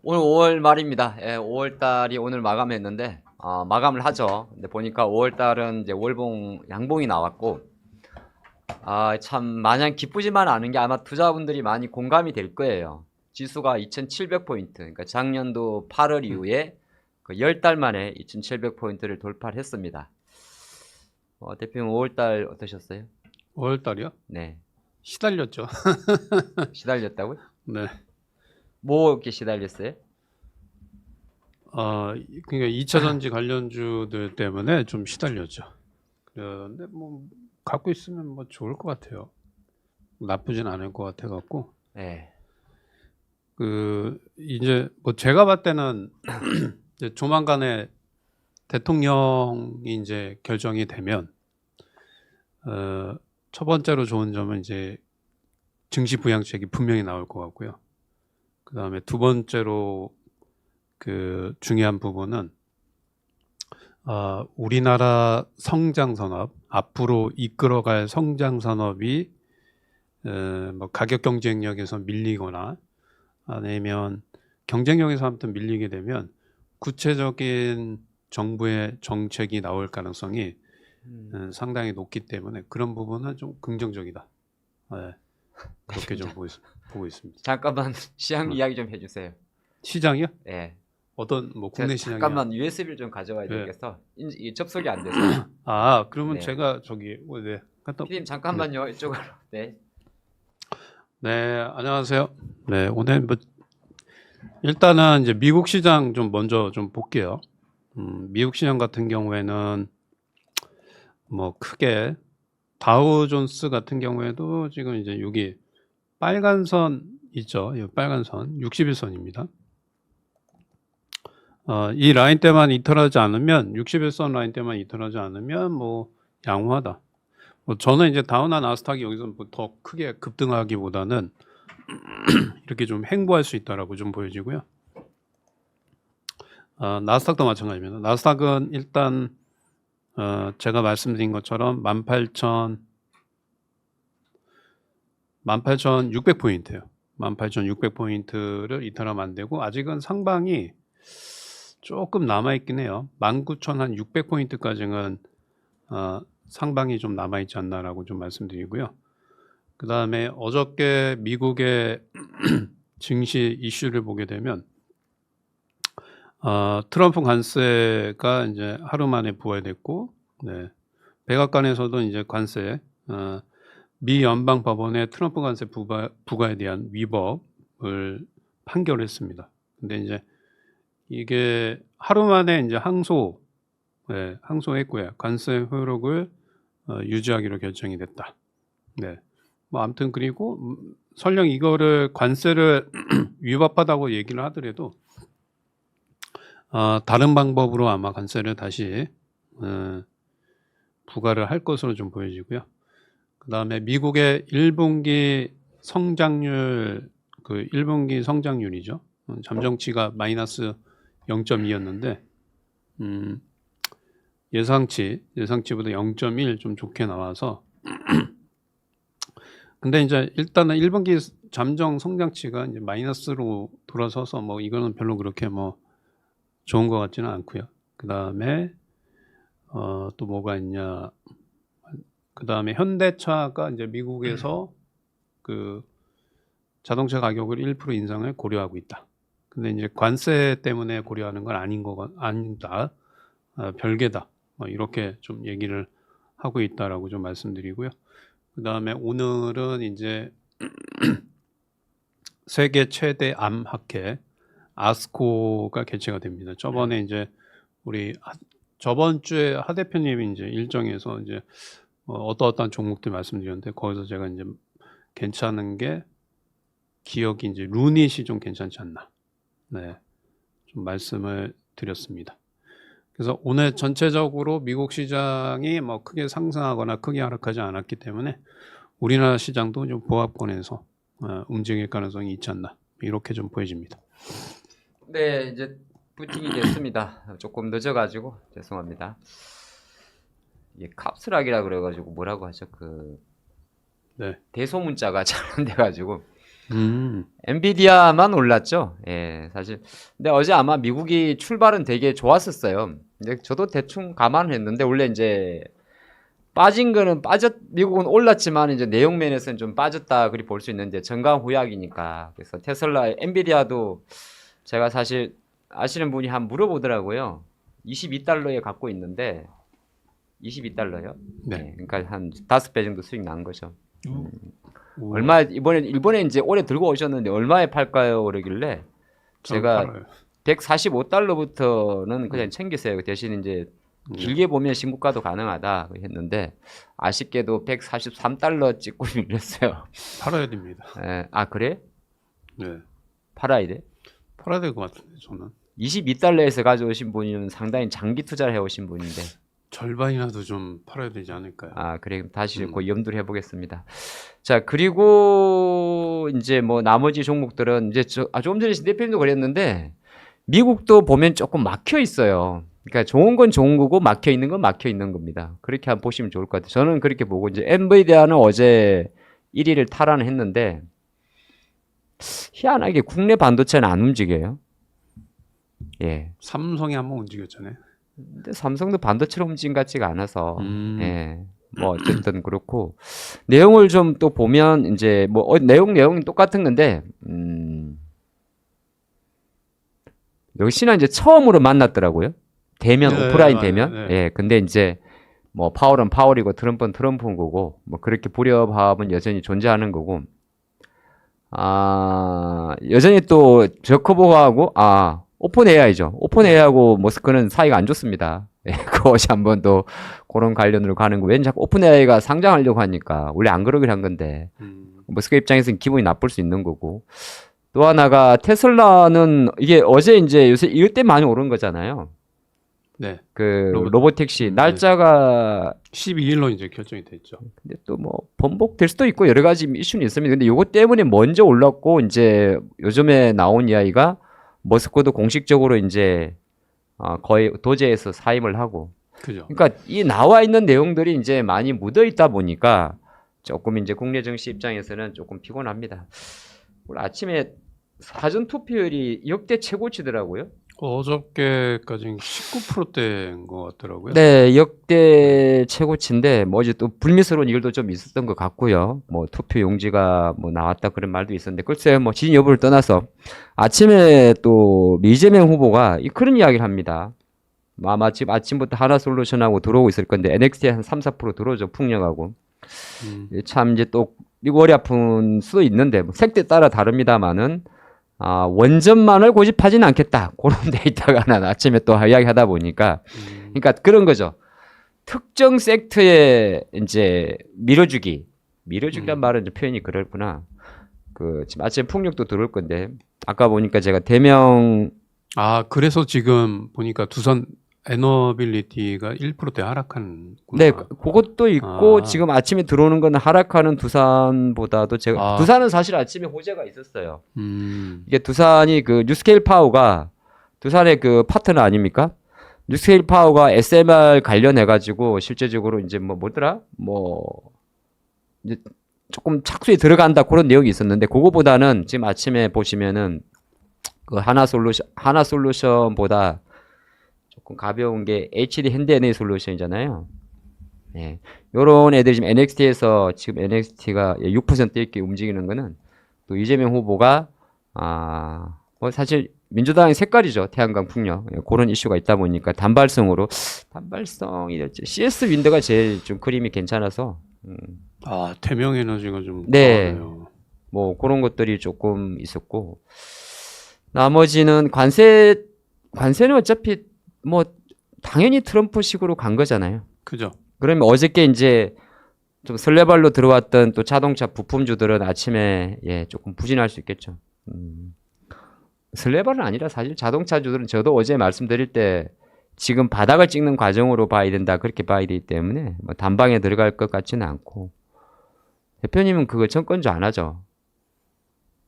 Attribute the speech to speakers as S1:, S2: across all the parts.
S1: 오늘 5월 말입니다. 예, 5월 달이 오늘 마감했는데 마감을 하죠. 근데 보니까 5월 달은 이제 월봉 양봉이 나왔고 참 마냥 기쁘지만 않은 게 아마 투자분들이 많이 공감이 될 거예요. 지수가 2,700포인트, 그러니까 작년도 8월 이후에 그 10달 만에 2,700포인트를 돌파를 했습니다. 대표님 5월 달 어떠셨어요?
S2: 5월 달이요?
S1: 네.
S2: 시달렸죠.
S1: 시달렸다고요?
S2: 네.
S1: 뭐 이렇게 시달렸어요?
S2: 그러니까 2차 전지 관련주들 때문에 좀 시달렸죠. 그런데 뭐 갖고 있으면 뭐 좋을 것 같아요. 나쁘진 않을 것 같아 갖고.
S1: 네.
S2: 이제 뭐 제가 봤을 때는 이제 조만간에 대통령이 이제 결정이 되면 첫 번째로 좋은 점은 이제 증시 부양책이 분명히 나올 것 같고요. 그다음에 두 번째로 중요한 부분은 우리나라 성장 산업, 앞으로 이끌어갈 성장 산업이 뭐 가격 경쟁력에서 밀리거나 아니면 경쟁력에서 아무튼 밀리게 되면 구체적인 정부의 정책이 나올 가능성이 상당히 높기 때문에 그런 부분은 좀 긍정적이다. 네, 그렇게 좀 보고 있습니다.
S1: 잠깐만 시장 이야기 좀 해주세요.
S2: 시장이요?
S1: 네.
S2: 어떤 뭐 국내
S1: 제가
S2: 시장이요?
S1: 잠깐만 USB를 좀 가져와야
S2: 네.
S1: 되겠어. 이 접속이 안 돼서.
S2: 그러면
S1: 네.
S2: 제가 저기 네.
S1: 피디님 잠깐만요. 이쪽으로. 네.
S2: 네, 안녕하세요. 네, 오늘 뭐 일단은 이제 미국 시장 좀 먼저 좀 볼게요. 미국 시장 같은 경우에는 뭐 크게 다우존스 같은 경우에도 지금 이제 여기 빨간 선 있죠. 이 빨간 선 61선입니다. 이 라인 때만 이탈하지 않으면 61선 라인 때만 이탈하지 않으면 뭐 양호하다. 뭐 저는 이제 다우나 나스닥이 여기서 뭐 더 크게 급등하기보다는 이렇게 좀 횡보할 수 있다라고 좀 보여지고요. 나스닥도 마찬가지입니다. 나스닥은 일단 제가 말씀드린 것처럼 18,600포인트예요. 18,600포인트를 이탈하면 안 되고 아직은 상방이 조금 남아있긴 해요. 19,600포인트까지는 상방이 좀 남아있지 않나라고 좀 말씀드리고요. 그 다음에 어저께 미국의 증시 이슈를 보게 되면 트럼프 관세가 이제 하루 만에 부활됐고, 네. 백악관에서도 이제 관세, 미 연방 법원의 트럼프 관세 부과에 대한 위법을 판결했습니다. 근데 이제 이게 하루 만에 이제 항소했고요. 관세 효력을 유지하기로 결정이 됐다. 네. 뭐 아무튼 그리고 설령 이거를 관세를 위법하다고 얘기를 하더라도 다른 방법으로 아마 관세를 다시 부과를 할 것으로 좀 보여지고요. 그 다음에 미국의 1분기 성장률, 1분기 성장률이죠. 잠정치가 마이너스 0.2였는데 예상치보다 0.1 좀 좋게 나와서 근데 이제 일단은 1분기 잠정 성장치가 이제 마이너스로 돌아서서 뭐 이거는 별로 그렇게 뭐 좋은 것 같지는 않고요. 그 다음에 또 뭐가 있냐? 그 다음에 현대차가 이제 미국에서 그 자동차 가격을 1% 인상을 고려하고 있다. 근데 이제 관세 때문에 고려하는 건 아니다. 별개다. 이렇게 좀 얘기를 하고 있다라고 좀 말씀드리고요. 그 다음에 오늘은 이제 세계 최대 암학회 아스코가 개최가 됩니다. 저번에 이제 우리 저번 주에 하 대표님이 이제 일정에서 이제 어떠한 종목들 말씀드렸는데 거기서 제가 이제 괜찮은 게 기억이 이제 루닛이 좀 괜찮지 않나. 네, 좀 말씀을 드렸습니다. 그래서 오늘 전체적으로 미국 시장이 뭐 크게 상승하거나 크게 하락하지 않았기 때문에 우리나라 시장도 좀 보합권에서 움직일 가능성이 있지 않나 이렇게 좀 보여집니다.
S1: 네, 이제 부팅이 됐습니다. 조금 늦어가지고 죄송합니다. 이게 캅스락이라 그래가지고 뭐라고 하죠?
S2: 네.
S1: 대소문자가 잘 안 돼가지고 엔비디아만 올랐죠. 예, 사실. 근데 어제 아마 미국이 출발은 되게 좋았었어요. 근데 저도 대충 감안했는데 원래 이제 빠진 거는 미국은 올랐지만 이제 내용 면에서는 좀 빠졌다 그리 볼 수 있는데 전강후약이니까. 그래서 테슬라, 엔비디아도 제가 사실 아시는 분이 한 물어보더라고요. 22달러에 갖고 있는데 22달러요?
S2: 네.
S1: 그러니까 한 5배 정도 수익 난 거죠.
S2: 우와.
S1: 얼마 일본에 이제 올해 들고 오셨는데 얼마에 팔까요? 그러길래
S2: 전
S1: 제가
S2: 팔아요.
S1: 145달러부터는 그냥 챙기세요. 그 대신 이제 길게 보면 신고가도 가능하다 했는데 아쉽게도 143달러 찍고 밀렸어요.
S2: 팔아야 됩니다.
S1: 예, 아 그래?
S2: 네.
S1: 팔아야 돼?
S2: 팔아야 될 것 같은데 저는
S1: 22달러에서 가져오신 분이면 상당히 장기 투자를 해오신 분인데
S2: 절반이라도 좀 팔아야 되지 않을까요?
S1: 아 그래 그럼 다시 그 염두를 해보겠습니다. 자 그리고 이제 뭐 나머지 종목들은 이제 조금 전에 신 대표님도 그랬는데 미국도 보면 조금 막혀 있어요. 그러니까 좋은 건 좋은 거고 막혀 있는 건 막혀 있는 겁니다. 그렇게 한번 보시면 좋을 것 같아요. 저는 그렇게 보고 이제 엔비디아는 어제 1위를 탈환했는데 희한하게 국내 반도체는 안 움직여요. 예.
S2: 삼성이 한번 움직였잖아요.
S1: 근데 삼성도 반도체로 움직인 것 같지가 않아서 예. 뭐 어쨌든 그렇고 내용을 좀 또 보면 이제 뭐 내용은 똑같은 건데 역시나 이제 처음으로 만났더라고요. 대면
S2: 네,
S1: 오프라인
S2: 맞아요.
S1: 대면.
S2: 네.
S1: 예. 근데 이제 뭐 파월은 파월이고 트럼프는 트럼프인 거고 뭐 그렇게 불협화음은 여전히 존재하는 거고 아 여전히 또 저커버하고 오픈 AI죠. 오픈 AI하고 머스크는 사이가 안 좋습니다. 예, 그것이 한번 또 그런 관련으로 가는 거. 왠지 자꾸 오픈 AI가 상장하려고 하니까 원래 안 그러기로 한 건데 머스크 입장에서는 기분이 나쁠 수 있는 거고. 또 하나가 테슬라는 이게 어제 이제 요새 이럴 때 많이 오른 거잖아요.
S2: 네.
S1: 그
S2: 로봇.
S1: 로보택시 날짜가
S2: 12일로 이제 결정이 됐죠.
S1: 근데 또 뭐 번복될 수도 있고 여러 가지 이슈는 있습니다. 근데 요거 때문에 먼저 올랐고 이제 요즘에 나온 이야기가 머스크도 공식적으로 이제 거의 도제에서 사임을 하고.
S2: 그죠.
S1: 그러니까 이 나와 있는 내용들이 이제 많이 묻어 있다 보니까 조금 이제 국내 증시 입장에서는 조금 피곤합니다. 오늘 아침에 사전 투표율이 역대 최고치더라고요.
S2: 어저께까지 19%대인 것 같더라고요.
S1: 네, 역대 최고치인데 뭐 어제 또 불미스러운 일도 좀 있었던 것 같고요. 뭐 투표 용지가 뭐 나왔다 그런 말도 있었는데 글쎄요, 뭐 지진 여부를 떠나서 아침에 또 이재명 후보가 그런 이야기를 합니다. 아마 지금 아침부터 하나솔루션하고 들어오고 있을 건데 NXT 한 3, 4% 들어오죠, 풍력하고. 참 이제 또 미국 허리 아픈 수도 있는데 뭐 색대 따라 다릅니다만은. 원전만을 고집하지는 않겠다. 그런 데이터가 하나 아침에 또 이야기하다 보니까. 그러니까 그런 거죠. 특정 섹터에 이제 밀어주기란 말은 좀 표현이 그렇구나. 지금 아침에 풍력도 들어올 건데, 아까 보니까 제가 대명.
S2: 그래서 지금 보니까 두산 에너빌리티가 1%대 하락한.
S1: 네, 그것도 있고, 지금 아침에 들어오는 건 하락하는 두산보다도 두산은 사실 아침에 호재가 있었어요. 이게 두산이 뉴스케일 파워가 두산의 파트너 아닙니까? 뉴스케일 파워가 SMR 관련해가지고 실제적으로 이제 이제 조금 착수에 들어간다 그런 내용이 있었는데, 그거보다는 지금 아침에 보시면은 하나솔루션보다 조금 가벼운 게 HD 핸드NA 솔루션이잖아요. 네. 요런 애들이 지금 NXT에서 지금 NXT가 6% 이렇게 움직이는 거는 또 이재명 후보가 뭐 사실 민주당의 색깔이죠. 태양광 풍력. 그런 이슈가 있다 보니까 단발성이 될지 CS 윈드가 제일 좀 그림이 괜찮아서
S2: 대명 에너지가 좀
S1: 네.
S2: 강하네요.
S1: 뭐 그런 것들이 조금 있었고 나머지는 관세는 어차피 뭐 당연히 트럼프식으로 간 거잖아요.
S2: 그죠.
S1: 그러면 어저께 이제 좀 설레발로 들어왔던 또 자동차 부품주들은 아침에 조금 부진할 수 있겠죠. 설레발은 아니라 사실 자동차주들은 저도 어제 말씀드릴 때 지금 바닥을 찍는 과정으로 봐야 된다 그렇게 봐야 되기 때문에 뭐 단방에 들어갈 것 같지는 않고. 대표님은 그거 증권주 안 하죠?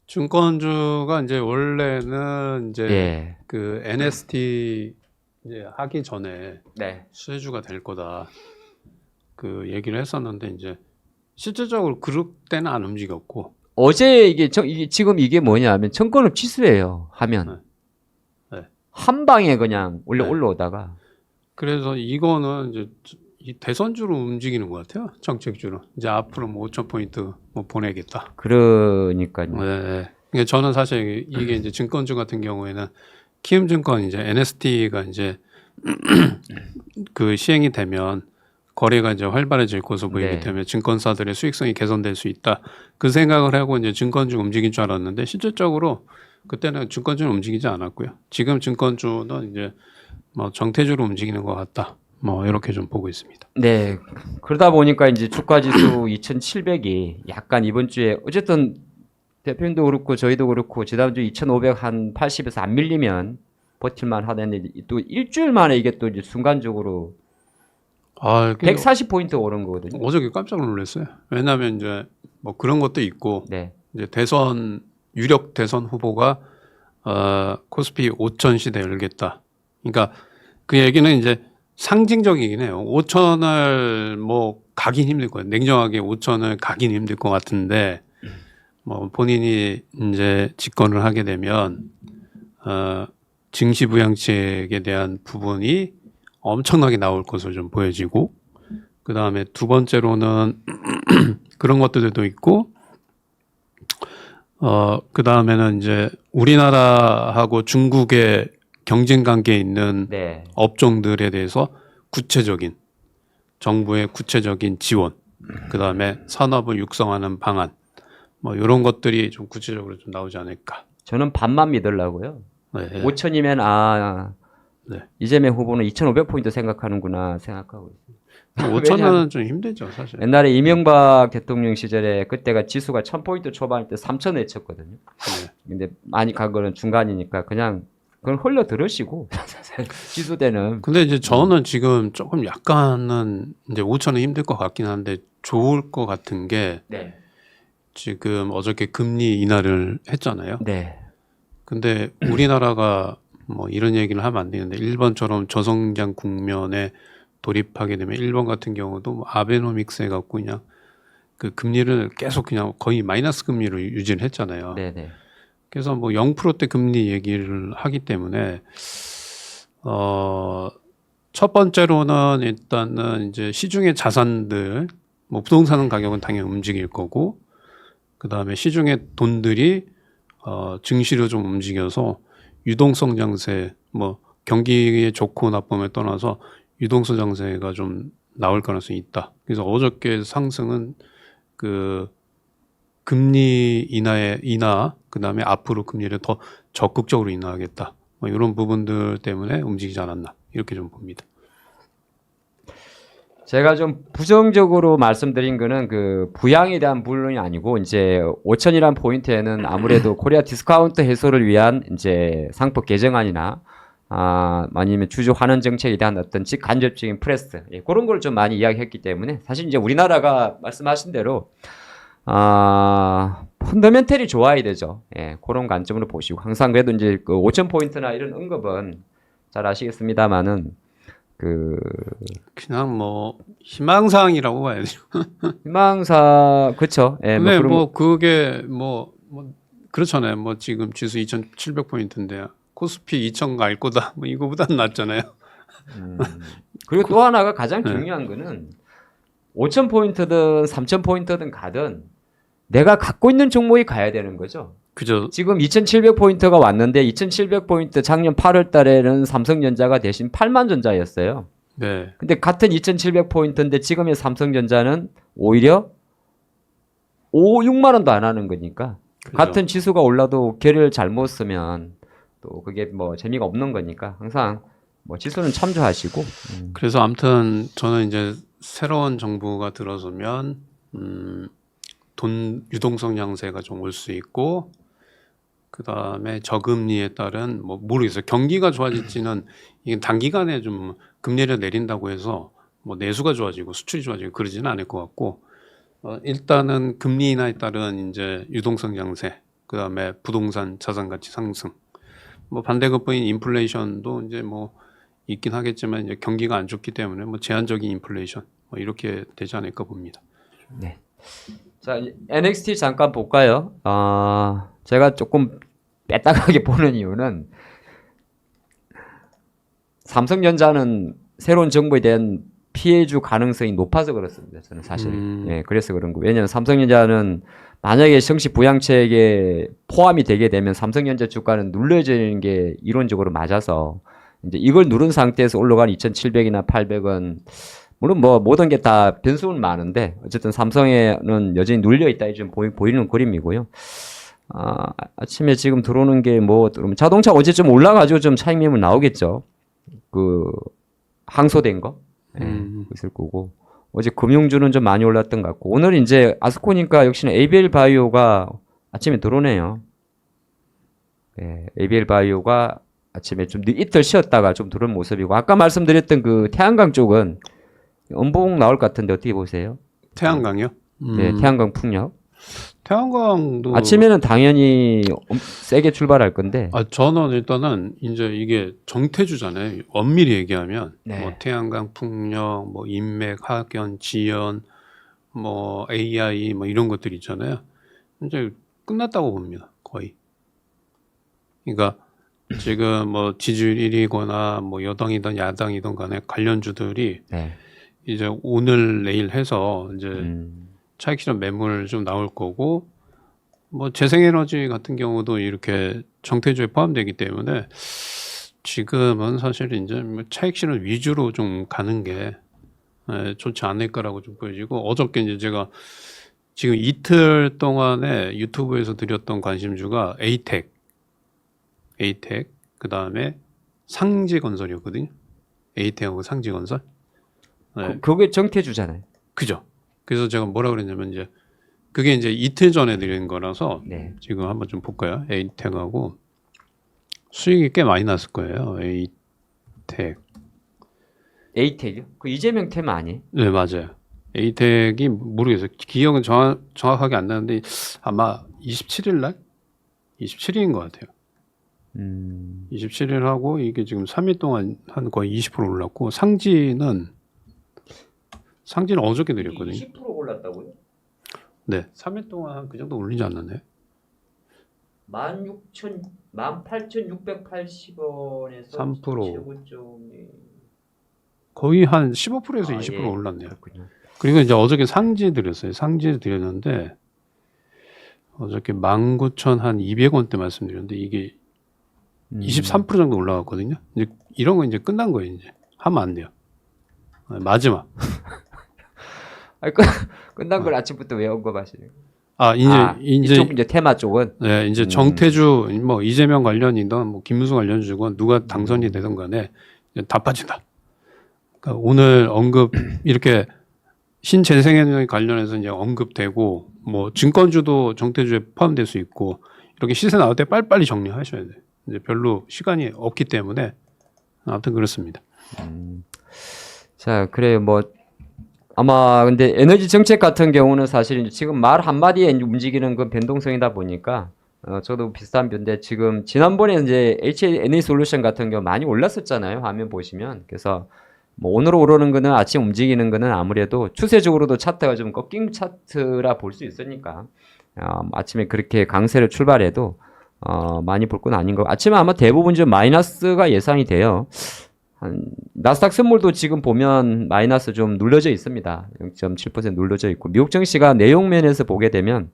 S2: 증권주가 이제 원래는 이제
S1: 예.
S2: NST 이제 하기 전에
S1: 네.
S2: 수혜주가 될 거다 얘기를 했었는데 이제 실질적으로 그럴 때는 안 움직였고
S1: 어제 이게 지금 이게 뭐냐면 정권을 취소해요. 하면
S2: 네.
S1: 한 방에 그냥 원래
S2: 네.
S1: 올라오다가
S2: 그래서 이거는 이제 이 대선주로 움직이는 것 같아요. 정책주로. 이제 앞으로 뭐 5천 포인트 뭐 보내겠다.
S1: 그러니까요.
S2: 네. 그러니까 저는 사실 이게 이제 증권주 같은 경우에는 키움증권 이제 NST가 이제 그 시행이 되면 거래가 이제 활발해질 것으로 보이기
S1: 네.
S2: 때문에 증권사들의 수익성이 개선될 수 있다. 그 생각을 하고 이제 증권주 움직일 줄 알았는데 실질적으로 그때는 증권주는 움직이지 않았고요. 지금 증권주는 이제 뭐 정태주로 움직이는 것 같다. 뭐 이렇게 좀 보고 있습니다.
S1: 네. 그러다 보니까 이제 주가 지수 2,700이 약간 이번 주에 어쨌든 대표님도 그렇고 저희도 그렇고 지난주 2,500 한 80에서 안 밀리면 버틸만 하다는데 또 일주일 만에 이게 또 이제 순간적으로
S2: 아,
S1: 140포인트 오른 거거든요.
S2: 어저께 깜짝 놀랐어요. 왜냐하면 이제 뭐 그런 것도 있고
S1: 네.
S2: 이제 대선 유력 대선 후보가 코스피 5천 시대 열겠다. 그러니까 그 얘기는 이제 상징적이긴 해요. 5천을 뭐 가긴 힘들 거예요. 냉정하게 5천을 가긴 힘들 것 같은데 뭐 본인이 이제 집권을 하게 되면 증시부양책에 대한 부분이 엄청나게 나올 것으로 좀 보여지고 그 다음에 두 번째로는 그런 것들도 있고 그 다음에는 이제 우리나라하고 중국의 경쟁 관계에 있는
S1: 네.
S2: 업종들에 대해서 구체적인 정부의 구체적인 지원, 그 다음에 산업을 육성하는 방안, 뭐 이런 것들이 좀 구체적으로 좀 나오지 않을까.
S1: 저는 반만 믿으려고요.
S2: 네.
S1: 5천이면
S2: 네.
S1: 이재명 후보는 2,500포인트 생각하는구나 생각하고 있어요.
S2: 5천은 좀 힘들죠, 사실.
S1: 옛날에 이명박 대통령 시절에 그때가 지수가 1,000포인트 초반일 때 3천 외쳤거든요.
S2: 네.
S1: 근데 많이 간 거는 중간이니까 그냥 그건 흘려 들으시고 지수대는
S2: 근데 이제 저는 지금 조금 약간은 이제 5천은 힘들 것 같긴 한데 좋을 것 같은 게
S1: 네.
S2: 지금 어저께 금리 인하를 했잖아요.
S1: 네.
S2: 근데 우리나라가 뭐 이런 얘기를 하면 안 되는데 일본처럼 저성장 국면에 돌입하게 되면 일본 같은 경우도 뭐 아베노믹스 해갖고 그냥 그 금리를 계속 그냥 거의 마이너스 금리로 유지를 했잖아요.
S1: 네, 네.
S2: 그래서 뭐 0%대 금리 얘기를 하기 때문에 첫 번째로는 일단은 이제 시중의 자산들 뭐 부동산 가격은 당연히 움직일 거고 그 다음에 시중의 돈들이 증시로 좀 움직여서 유동성 장세 뭐 경기에 좋고 나쁨에 떠나서 유동성 장세가 좀 나올 가능성이 있다. 그래서 어저께 상승은 그 금리 인하 그다음에 앞으로 금리를 더 적극적으로 인하하겠다. 뭐 이런 부분들 때문에 움직이지 않았나 이렇게 좀 봅니다.
S1: 제가 좀 부정적으로 말씀드린 거는 그 부양에 대한 부분이 아니고 이제 5천이란 포인트에는 아무래도 코리아 디스카운트 해소를 위한 이제 상법 개정안이나 아니면 주주 환원 정책에 대한 어떤 직간접적인 프레스 그런 걸 좀 많이 이야기했기 때문에 사실 이제 우리나라가 말씀하신 대로 펀더멘털이 좋아야 되죠. 예, 그런 관점으로 보시고 항상 그래도 이제 그 5천 포인트나 이런 언급은 잘 아시겠습니다만은
S2: 그냥 뭐 희망사항이라고 봐야죠.
S1: 희망사 그쵸. 예,
S2: 근데
S1: 그런
S2: 뭐 그게 뭐 그렇잖아요. 뭐 지금 지수 2,700포인트인데 코스피 2,000 갈 거다. 뭐 이거보다는 낫잖아요.
S1: 그리고 또 하나가 가장 중요한 거는 5천 포인트든 3천 포인트든 가든 내가 갖고 있는 종목이 가야 되는 거죠.
S2: 그죠?
S1: 지금 2,700포인트가 왔는데 2,700포인트 작년 8월 달에는 삼성전자가 대신 8만 전자였어요.
S2: 네.
S1: 근데 같은 2,700포인트인데 지금의 삼성전자는 오히려 6만 원도 안 하는 거니까
S2: 그죠.
S1: 같은 지수가 올라도 걔를 잘못 쓰면 또 그게 뭐 재미가 없는 거니까 항상 뭐 지수는 참조하시고
S2: 그래서 아무튼 저는 이제 새로운 정부가 들어서면 돈 유동성 양세가 좀 올 수 있고 그 다음에 저금리에 따른 뭐 모르겠어요. 경기가 좋아질지는 이게 단기간에 좀 금리를 내린다고 해서 뭐 내수가 좋아지고 수출이 좋아지고 그러지는 않을 것 같고 일단은 금리 인하에 따른 이제 유동성 양세 그 다음에 부동산 자산 가치 상승 뭐 반대급부인 인플레이션도 이제 뭐 있긴 하겠지만 이제 경기가 안 좋기 때문에 뭐 제한적인 인플레이션 뭐 이렇게 되지 않을까 봅니다.
S1: 네. 자, NXT 잠깐 볼까요? 제가 조금 빼딱하게 보는 이유는 삼성전자는 새로운 정부에 대한 피해주 가능성이 높아서 그렇습니다. 저는 사실. 예, 그래서 그런 거. 왜냐하면 삼성전자는 만약에 성시 부양책에 포함이 되게 되면 삼성전자 주가는 눌러지는 게 이론적으로 맞아서 이제 이걸 누른 상태에서 올라간 2,700이나 800원 물론 뭐 모든 게 다 변수는 많은데 어쨌든 삼성에는 여전히 눌려 있다 좀 보이는 그림이고요. 아침에 지금 들어오는 게 뭐 자동차 어제 좀 올라가지고 좀 차익 매물 나오겠죠. 그 항소된 거 있을 거고 어제 금융주는 좀 많이 올랐던 것 같고 오늘 이제 아스코니까 역시나 ABL 바이오가 아침에 들어오네요. 예, ABL 바이오가 아침에 좀 이틀 쉬었다가 좀 들어온 모습이고 아까 말씀드렸던 그 태양광 쪽은 음봉 나올 것 같은데 어떻게 보세요?
S2: 태양광이요?
S1: 네, 태양광 풍력.
S2: 태양광도
S1: 아침에는 당연히 세게 출발할 건데.
S2: 저는 일단은 이제 이게 정태주잖아요. 엄밀히 얘기하면
S1: 네.
S2: 뭐 태양광, 풍력, 뭐 인맥, 학연, 지연, 뭐 AI 뭐 이런 것들 있잖아요. 이제 끝났다고 봅니다. 거의. 그러니까 지금 뭐 지지율 1위거나 뭐 여당이든 야당이든 간에 관련주들이
S1: 네.
S2: 이제 오늘 내일 해서 이제 차익 실현 매물 좀 나올 거고 뭐 재생에너지 같은 경우도 이렇게 정태주에 포함되기 때문에 지금은 사실 이제 뭐 차익 실현 위주로 좀 가는 게 좋지 않을까라고 좀 보여지고 어저께 이제 제가 지금 이틀 동안에 유튜브에서 드렸던 관심주가 에이텍 그 다음에 상지건설이었거든요. 에이텍하고 상지건설. 네.
S1: 그게 정태주잖아요.
S2: 그죠. 그래서 제가 뭐라 그랬냐면 이제 그게 이제 이틀 전에 드린 거라서
S1: 네.
S2: 지금 한번 좀 볼까요? 에이텍하고 수익이 꽤 많이 났을 거예요. 에이텍.
S1: 에이텍이요? 그 이재명 테마 아니에요?
S2: 네, 맞아요. 에이텍이 모르겠어요. 기억은 정확하게 안 나는데 아마 27일 날? 27일인 것 같아요. 27일 하고 이게 지금 3일 동안 한 거의 20% 올랐고 상지는 어저께 드렸거든요.
S1: 20% 올랐다고요?
S2: 네, 3일 동안 한 그 정도 올리지 않았나요?
S1: 18,680원에서
S2: 3%.
S1: 최고점이
S2: 거의 한 15%에서 20%
S1: 예.
S2: 올랐네요.
S1: 그렇군요.
S2: 그리고 이제 어저께 상지 드렸어요. 상지 드렸는데 어저께 19,200원대 말씀드렸는데 이게 23% 정도 올라갔거든요. 이제 이런 거 이제 끝난 거예요. 이제 하면 안 돼요. 마지막.
S1: 아니, 끝난 걸 아침부터 왜 언급하시는 거예요?
S2: 이제
S1: 이쪽 이제 테마 쪽은
S2: 네, 이제 정태주 뭐 이재명 관련이든 뭐 김무수 관련주건 누가 당선이 되든 간에 이제 다 빠진다. 그러니까 오늘 언급 이렇게 신재생에너지 관련해서 이제 언급되고 뭐 증권주도 정태주에 포함될 수 있고 이렇게 시세 나올 때 빨리빨리 정리하셔야 돼요. 이제 별로 시간이 없기 때문에 아무튼 그렇습니다.
S1: 자, 그래요. 뭐 아마 근데 에너지 정책 같은 경우는 사실 지금 말 한마디에 움직이는 그 변동성이다 보니까 저도 비슷한 변인데 지금 지난번에 이제 HNA 솔루션 같은 경우 많이 올랐었잖아요. 화면 보시면. 그래서 뭐 오늘 오르는 거는 아침 움직이는 거는 아무래도 추세적으로도 차트가 좀 꺾인 차트라 볼 수 있으니까 아침에 그렇게 강세를 출발해도 많이 볼 건 아닌 거. 아침에 아마 대부분 좀 마이너스가 예상이 돼요. 나스닥 선물도 지금 보면 마이너스 좀 눌러져 있습니다. 0.7% 눌러져 있고 미국 증시가 내용 면에서 보게 되면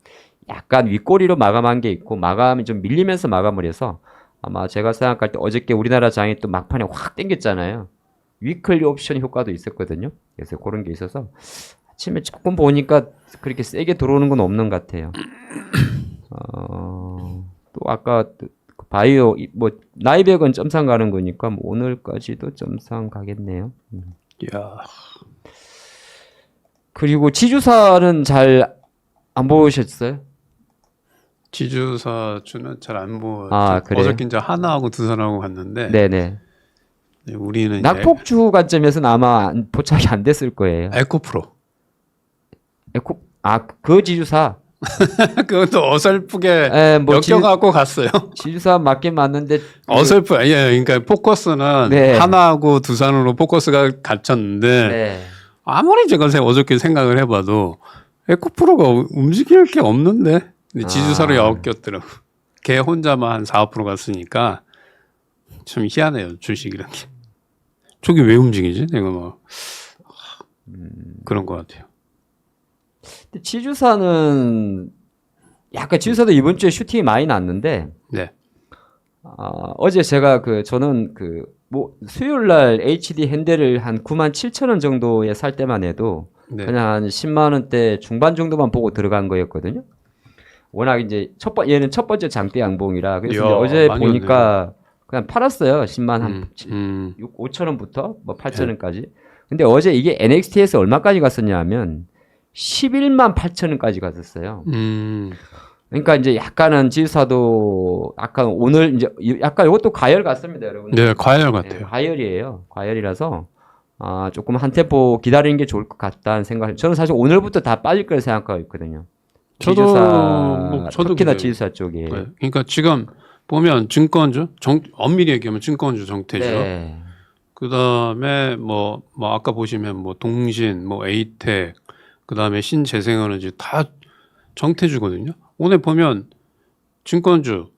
S1: 약간 윗꼬리로 마감한 게 있고 마감이 좀 밀리면서 마감을 해서 아마 제가 생각할 때 어저께 우리나라 장이 또 막판에 확 땡겼잖아요. 위클리 옵션 효과도 있었거든요. 그래서 그런 게 있어서 아침에 조금 보니까 그렇게 세게 들어오는 건 없는 것 같아요. 또 아까 바이오 뭐 나이백은 점상 가는 거니까 뭐 오늘까지도 점상 가겠네요.
S2: 야.
S1: 그리고 지주사는 잘 안 보셨어요?
S2: 지주사주는 잘 안 보고
S1: 그래요?
S2: 어저께 이제 하나하고 두산하고 갔는데
S1: 네네.
S2: 네, 우리는
S1: 낙폭주 관점에서는 아마 포착이 안 됐을 거예요.
S2: 에코프로.
S1: 그 지주사.
S2: 그것도 어설프게
S1: 뭐
S2: 엮여갖고 갔어요.
S1: 지주사 맞긴 맞는데
S2: 그러니까 포커스는
S1: 네.
S2: 하나하고 두산으로 포커스가 갇혔는데
S1: 네.
S2: 아무리 제가 어저께 생각을 해봐도 에코프로가 움직일 게 없는데 근데 지주사로
S1: 아.
S2: 9개 였더라고. 걔 혼자만 한 4~5% 갔으니까 참 희한해요 주식이란 게. 저게 왜 움직이지? 내가 뭐 그런 것 같아요.
S1: 근데 지주사는 약간 지주사도 이번 주에 슈팅이 많이 났는데
S2: 네,
S1: 어제 제가 저는 뭐 수요일 날 HD 핸들을 한 97,000원 정도에 살 때만 해도
S2: 네,
S1: 그냥 한 10만 원대 중반 정도만 보고 들어간 거였거든요. 워낙 이제 얘는 첫 번째 장대 양봉이라 그래서 이제
S2: 이야,
S1: 어제
S2: 많이
S1: 보니까 그냥 팔았어요. 10만 한 5,000원부터 뭐 8,000원까지. 근데 어제 이게 NXT에서 얼마까지 갔었냐면 11만 8천원까지 갔었어요. 그러니까 이제 약간은 지수사도 약간 오늘 이제 약간 이것도 과열 같습니다, 여러분.
S2: 네, 과열
S1: 네,
S2: 같아요.
S1: 과열이에요. 과열이라서 조금 한 템포 기다리는 게 좋을 것 같다는 생각. 저는 사실 오늘부터 다 빠질 거라 생각하고 있거든요.
S2: 저도
S1: 특히나
S2: 그래요.
S1: 지수사 쪽에.
S2: 네, 그러니까 지금 보면 증권주, 엄밀히 얘기하면 증권주 정태주.
S1: 네.
S2: 그다음에 뭐 아까 보시면 뭐 동신, 뭐 에이텍, 그다음에 신재생에너지 다 정태주거든요. 오늘 보면 증권주,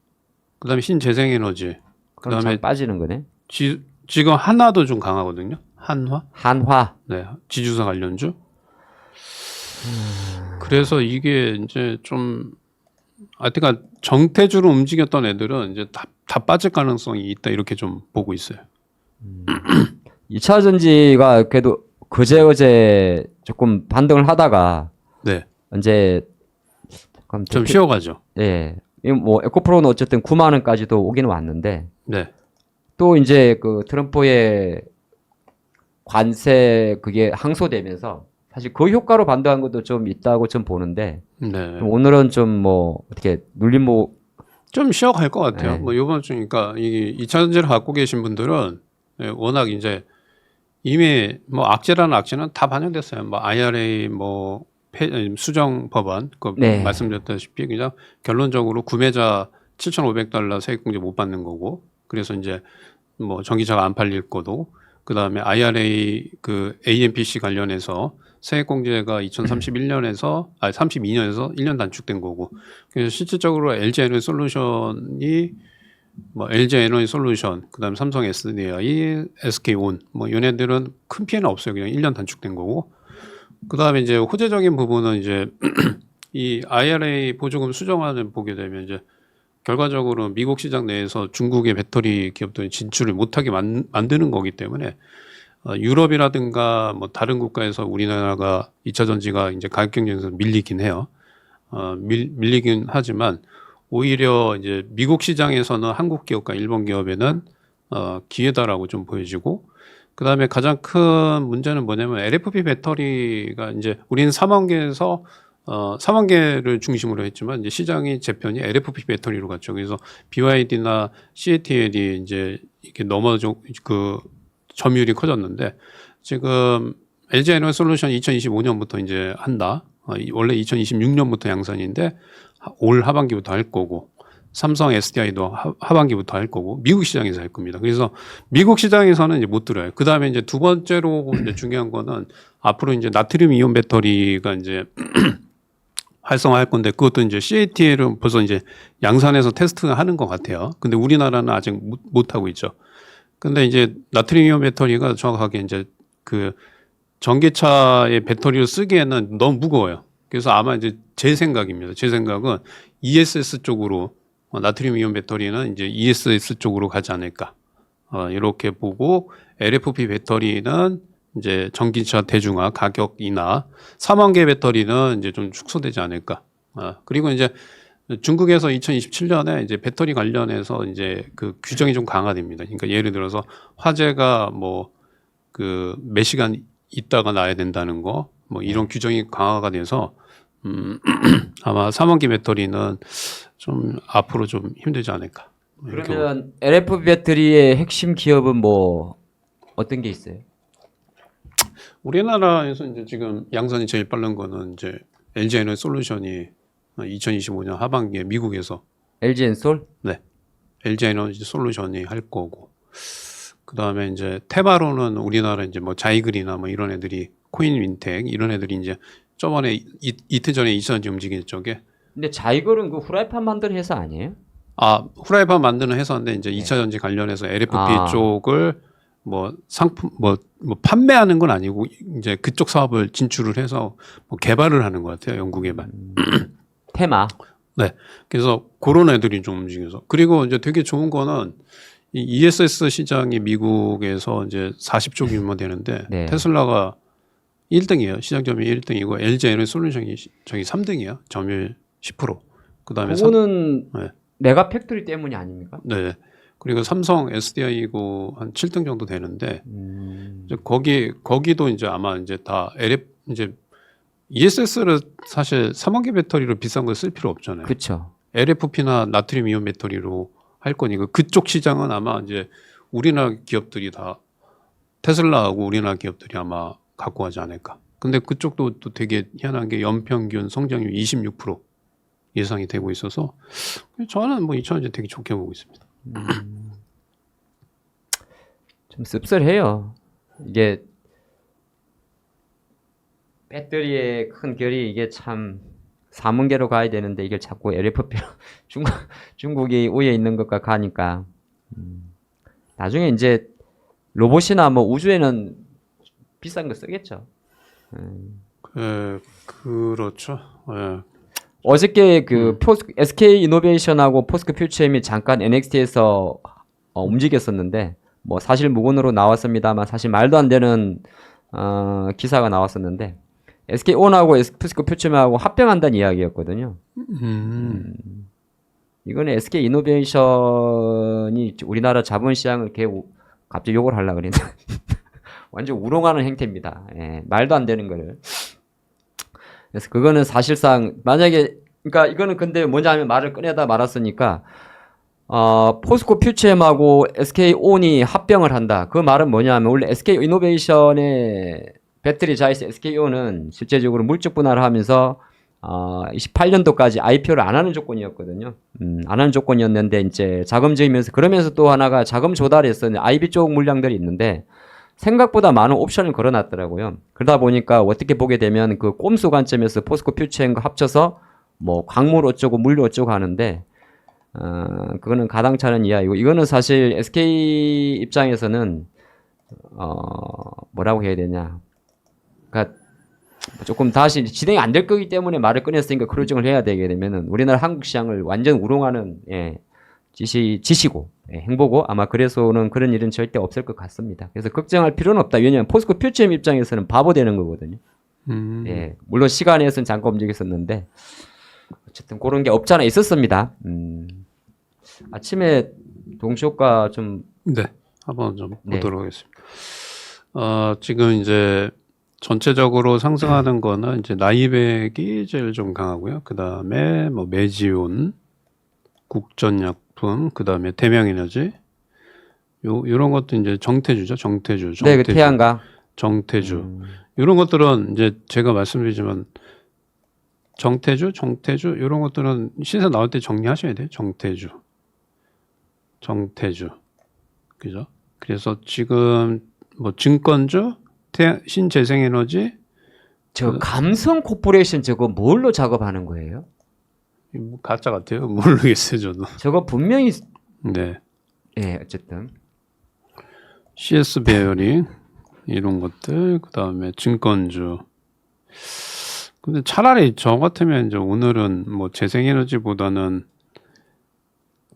S2: 그다음에 신재생에너지,
S1: 그럼
S2: 그다음에
S1: 잘 빠지는 거네.
S2: 지금 한화도 좀 강하거든요. 한화,
S1: 한화.
S2: 네, 지주사 관련주. 그래서 이게 이제 좀 하여튼 정태주로 움직였던 애들은 이제 다 빠질 가능성이 있다 이렇게 좀 보고 있어요.
S1: 2차 전지가 그래도 그제 조금 반등을 하다가
S2: 네,
S1: 이제
S2: 좀 쉬어가죠.
S1: 예. 뭐 에코프로는 어쨌든 9만 원까지도 오기는 왔는데
S2: 네,
S1: 또 이제 트럼프의 관세 그게 항소되면서 사실 그 효과로 반등한 것도 좀 있다고 좀 보는데
S2: 네.
S1: 좀 오늘은 좀 뭐 어떻게 눌림목
S2: 좀 쉬어갈 것 같아요.
S1: 네.
S2: 뭐 이번 주니까 이 2차 전지를 갖고 계신 분들은 워낙 이제 이미 뭐 악재라는 악재는 다 반영됐어요. 뭐 IRA 뭐 수정 법안
S1: 네.
S2: 말씀드렸다시피 그냥 결론적으로 구매자 $7,500 세액공제 못 받는 거고 그래서 이제 뭐 전기차가 안 팔릴 거도 그다음에 IRA AMPC 관련해서 세액공제가 2031년에서 32년에서 1년 단축된 거고 그래서 실질적으로 LG 에너지 솔루션이 뭐 LG 에너지 솔루션 그다음에 삼성 SDI, SK온 뭐 얘네들은 큰 피해는 없어요. 그냥 1년 단축된 거고 그다음에 이제 호재적인 부분은 이제 이 IRA 보조금 수정안을 보게 되면 이제 결과적으로 미국 시장 내에서 중국의 배터리 기업들이 진출을 못하게 만드는 거기 때문에 유럽이라든가 뭐 다른 국가에서 우리나라가 2차 전지가 이제 가격 경쟁에서 밀리긴 해요. 밀리긴 하지만 오히려 이제 미국 시장에서는 한국 기업과 일본 기업에는 기회다라고 좀 보여지고 그다음에 가장 큰 문제는 뭐냐면 LFP 배터리가 이제 우리는 3만 개에서 3만 개를 중심으로 했지만 이제 시장이 재편이 LFP 배터리로 갔죠. 그래서 BYD나 CATL이 이제 이렇게 넘어져 점유율이 커졌는데 지금 LG 에너지 솔루션 2025년부터 이제 한다. 원래 2026년부터 양산인데 올 하반기부터 할 거고 삼성 SDI도 하반기부터 할 거고 미국 시장에서 할 겁니다. 그래서 미국 시장에서는 이제 못 들어요. 그 다음에 이제 두 번째로 이제 중요한 거는 앞으로 이제 나트륨 이온 배터리가 이제 활성화할 건데 그것도 이제 CATL은 벌써 이제 양산에서 테스트하는 것 같아요. 근데 우리나라는 아직 못 하고 있죠. 근데 이제 나트륨 이온 배터리가 정확하게 이제 전기차의 배터리를 쓰기에는 너무 무거워요. 그래서 아마 이제 제 생각입니다. 제 생각은 ESS 쪽으로 나트륨 이온 배터리는 이제 ESS 쪽으로 가지 않을까. 이렇게 보고 LFP 배터리는 이제 전기차 대중화 가격이나 3만 개 배터리는 이제 좀 축소되지 않을까. 그리고 이제 중국에서 2027년에 이제 배터리 관련해서 이제 규정이 좀 강화됩니다. 그러니까 예를 들어서 화재가 뭐 몇 시간 있다가 나야 된다는 거, 뭐 이런 규정이 강화가 돼서 아마 3만 개 배터리는 좀 앞으로 좀 힘들지 않을까.
S1: 그러면 LFP 배터리의 핵심 기업은 뭐 어떤 게 있어요?
S2: 우리나라에서 이제 지금 양산이 제일 빠른 거는 이제 LG 에너지 솔루션이 2025년 하반기에 미국에서
S1: LG 엔솔?
S2: 네, LG 에너지 솔루션이 할 거고 그 다음에 이제 테마로는 우리나라 이제 뭐 자이글이나 뭐 이런 애들이 코인윈텍 이런 애들이 이제 저번에 이틀 전에 있었는지 움직이는 쪽에.
S1: 근데 자이걸은 그 후라이팬 만드는 회사 아니에요?
S2: 아, 후라이팬 만드는 회사인데 이제 2차 전지 관련해서 LFP
S1: 아.
S2: 쪽을 뭐 상품 뭐 판매하는 건 아니고 이제 그쪽 사업을 진출을 해서 뭐 개발을 하는 것 같아요. 연구 개발.
S1: 테마.
S2: 네. 그래서 그런 애들이 좀 움직여서. 그리고 이제 되게 좋은 거는 이 ESS 시장이 미국에서 이제 40조 규모 되는데
S1: 네.
S2: 테슬라가 1등이에요. 시장 점유율 1등이고 LG 에너솔루션이 저기 3등이에요. 점유율 10%. 그다음에
S1: 그거는
S2: 네.
S1: 메가 팩토리 때문이 아닙니까?
S2: 네. 그리고 삼성 SDI고 한 7등 정도 되는데 이제 거기도 이제 아마 이제 다 LF 이제 ESS를 사실 3원기 배터리로 비싼 거 쓸 필요 없잖아요.
S1: 그렇죠.
S2: LFP나 나트륨 이온 배터리로 할 거니까 그쪽 시장은 아마 이제 우리나라 기업들이 다 테슬라하고 우리나라 기업들이 아마 갖고 가지 않을까. 근데 그쪽도 또 되게 희한한 게 연평균 성장률 26% 예상이 되고 있어서 저는 뭐 2차전지 되게 좋게 보고 있습니다.
S1: 좀 씁쓸해요. 이게 배터리의 큰 결이 이게 참 삼은계로 가야 되는데 이게 자꾸 LFP로 중국이 우위에 있는 것과 가니까 나중에 이제 로봇이나 뭐 우주에는 비싼 거 쓰겠죠.
S2: 그렇죠. 예.
S1: 어저께 그 SK 이노베이션하고 포스코 퓨처엠이 잠깐 NXT에서 움직였었는데 뭐 사실 무근으로 나왔습니다만 사실 말도 안 되는 기사가 나왔었는데 SK 온하고 포스코 퓨처엠하고 합병한다는 이야기였거든요. 이거는 SK 이노베이션이 우리나라 자본시장을 갑자기 욕을 하려고 그랬는데 완전 우롱하는 행태입니다. 예, 말도 안 되는 거를. 그래서 그거는 사실상 만약에 그러니까 이거는 근데 뭐냐면 말을 꺼내다 말았으니까 포스코 퓨처엠하고 SK 온이 합병을 한다. 그 말은 뭐냐면 원래 SK 이노베이션의 배터리 자회사 SK 온은 실제적으로 물적 분할을 하면서 28년도까지 IPO를 안 하는 조건이었거든요. 안 하는 조건이었는데 이제 자금 지으면서 그러면서 또 하나가 자금 조달했었는데 IB 쪽 물량들이 있는데 생각보다 많은 옵션을 걸어놨더라고요. 그러다 보니까 어떻게 보게 되면 그 꼼수 관점에서 포스코 퓨처엠과 합쳐서 뭐 광물 어쩌고 물류 어쩌고 하는데 그거는 가당찮은 이야기고 이거는 사실 SK 입장에서는 뭐라고 해야 되냐. 그러니까 조금 다시 진행이 안 될 거기 때문에 말을 꺼냈으니까 크루징을 해야 되게 되면은 우리나라 한국 시장을 완전 우롱하는 짓이고 행보고 아마 그래서는 그런 일은 절대 없을 것 같습니다. 그래서 걱정할 필요는 없다. 왜냐하면 포스코 퓨처엠 입장에서는 바보 되는 거거든요. 예, 물론 시간에서는 잠깐 움직였었는데 어쨌든 그런 게 없잖아 있었습니다. 아침에 동시효과 좀
S2: 네, 한번 좀
S1: 네.
S2: 보도록 하겠습니다. 지금 이제 전체적으로 상승하는 거는 이제 나이백이 제일 좀 강하고요. 그 다음에 뭐 메지온, 국전약품, 그 다음에 태명에너지, 요런 것도 이제 정태주죠. 정태주.
S1: 네, 그 태양광.
S2: 정태주. 이런 것들은 이제 제가 말씀드리지만 정태주, 이런 것들은 시세 나올 때 정리하셔야 돼요. 정태주. 그죠? 그래서 지금 뭐 증권주, 신재생에너지,
S1: 저 감성 코퍼레이션 저거 뭘로 작업하는 거예요?
S2: 뭐 가짜 같아요. 모르겠어요, 저도.
S1: 저거 분명히
S2: 네.
S1: 예, 어쨌든
S2: CS 베어링 이런 것들, 그 다음에 증권주. 근데 차라리 저 같으면 이제 오늘은 뭐 재생에너지보다는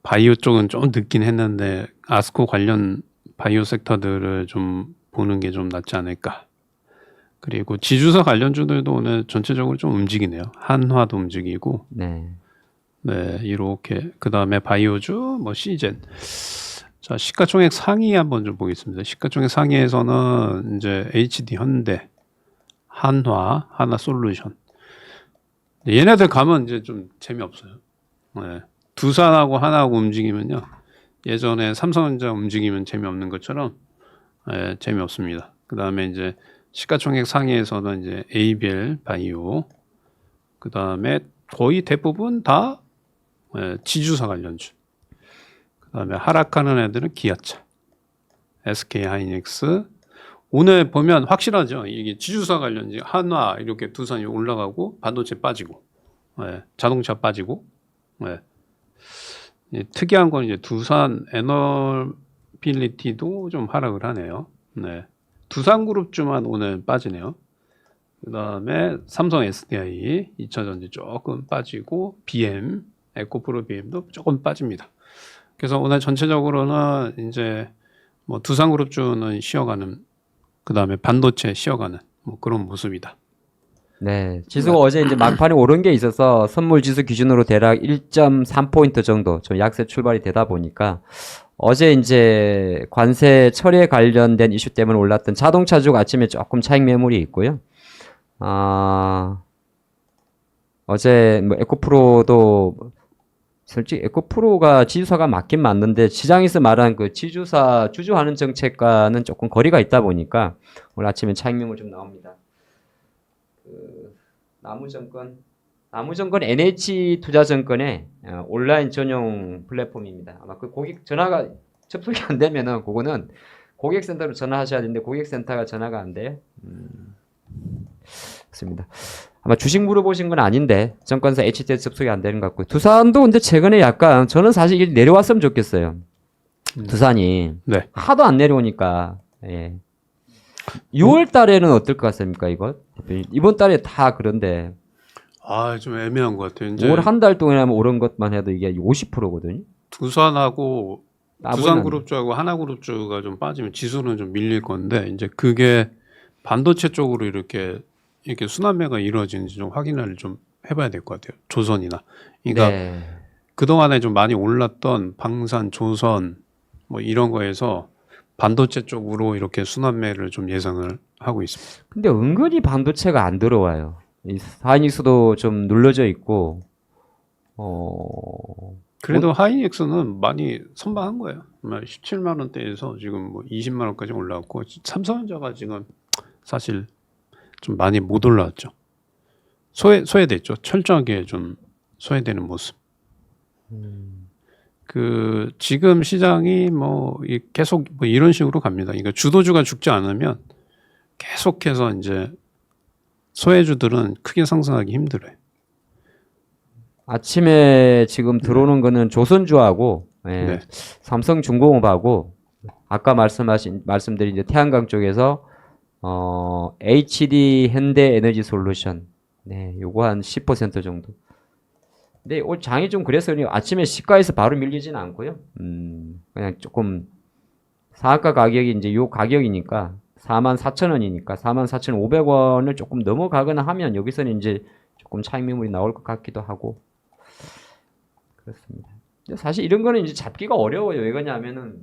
S2: 바이오 쪽은 좀 늦긴 했는데 아스코 관련 바이오 섹터들을 좀 보는 게 좀 낫지 않을까. 그리고 지주사 관련주들도 오늘 전체적으로 좀 움직이네요. 한화도 움직이고.
S1: 네.
S2: 네, 이렇게. 그 다음에 바이오주, 뭐 시젠. 자, 시가총액 상위 한번 좀 보겠습니다. 시가총액 상위에서는 이제 HD 현대, 한화, 하나솔루션. 얘네들 가면 이제 좀 재미없어요. 네. 두산하고 하나하고 움직이면요. 예전에 삼성전자 움직이면 재미없는 것처럼 재미없습니다. 그 다음에 이제 시가총액 상위에서는 이제 ABL 바이오, 그 다음에 거의 대부분 다 지주사 관련주. 그 다음에 하락하는 애들은 기아차, SK 하이닉스, 오늘 보면 확실하죠. 이게 지주사 관련지 한화 이렇게 두산이 올라가고 반도체 빠지고, 예, 자동차 빠지고, 예. 특이한 건 이제 두산 에너빌리티도 좀 하락을 하네요. 네. 두산그룹주만 오늘 빠지네요. 그다음에 삼성 SDI, 2차전지 조금 빠지고 BM, 에코프로 BM도 조금 빠집니다. 그래서 오늘 전체적으로는 이제 뭐 두산그룹주는 쉬어가는, 그다음에 반도체 쉬어가는 뭐 그런 모습이다.
S1: 네, 지수가 어제 이제 막판에 오른 게 있어서 선물 지수 기준으로 대략 1.3포인트 정도 좀 약세 출발이 되다 보니까 어제 이제 관세 처리에 관련된 이슈 때문에 올랐던 자동차주가 아침에 조금 차익 매물이 있고요. 어제 뭐 에코프로도 솔직히 에코프로가 지주사가 맞긴 맞는데 시장에서 말한 그 지주사 주주하는 정책과는 조금 거리가 있다 보니까 오늘 아침에 차익 매물 좀 나옵니다. 나무정권 NH투자증권의 온라인 전용 플랫폼입니다. 아마 그 고객 전화가 접속이 안 되면은 그거는 고객센터로 전화하셔야 되는데 고객센터가 전화가 안 돼요. 그렇습니다. 아마 주식 물어보신 건 아닌데 증권사 HTS 접속이 안 되는 것 같고요. 두산도 근데 최근에 약간 저는 사실 이게 내려왔으면 좋겠어요. 두산이
S2: 네.
S1: 하도 안 내려오니까. 예. 6월 달에는 어떨 것 같습니까, 이거? 이번 달에 다 그런데.
S2: 좀 애매한 것 같아요. 이제
S1: 5월 한 달 동안 오른 것만 해도 이게 50%거든요.
S2: 두산하고 두산그룹주하고 하나그룹주가 좀 빠지면 지수는 좀 밀릴 건데 이제 그게 반도체 쪽으로 이렇게 순환매가 이루어지는지 좀 확인을 좀 해봐야 될 것 같아요. 조선이나. 그러니까
S1: 네.
S2: 그동안에 좀 많이 올랐던 방산, 조선 뭐 이런 거에서 반도체 쪽으로 이렇게 순환매를 좀 예상을 하고 있습니다.
S1: 근데 은근히 반도체가 안 들어와요. 이 하이닉스도 좀 눌러져 있고,
S2: 그래도 하이닉스는 많이 선방한 거예요. 17만 원대에서 지금 뭐 20만 원까지 올라왔고 삼성전자가 지금 사실 좀 많이 못 올라왔죠. 소외됐죠. 철저하게 좀 소외되는 모습. 그 지금 시장이 뭐 계속 뭐 이런 식으로 갑니다. 그러니까 주도주가 죽지 않으면 계속해서 이제 소외주들은 크게 상승하기 힘들어요.
S1: 아침에 지금 들어오는 거는 조선주하고, 예,
S2: 네.
S1: 삼성중공업하고, 아까 말씀드린 이제 태양광 쪽에서, HD 현대에너지솔루션. 네, 요거 한 10% 정도. 근데 오늘 장이 좀 그래서 아침에 시가에서 바로 밀리지는 않고요. 그냥 조금 상한가 가격이 이제 요 가격이니까 44,000원이니까 44,500원을 조금 넘어가거나 하면 여기서는 이제 조금 차익 매물이 나올 것 같기도 하고 그렇습니다. 근데 사실 이런 거는 이제 잡기가 어려워요. 왜 그러냐면은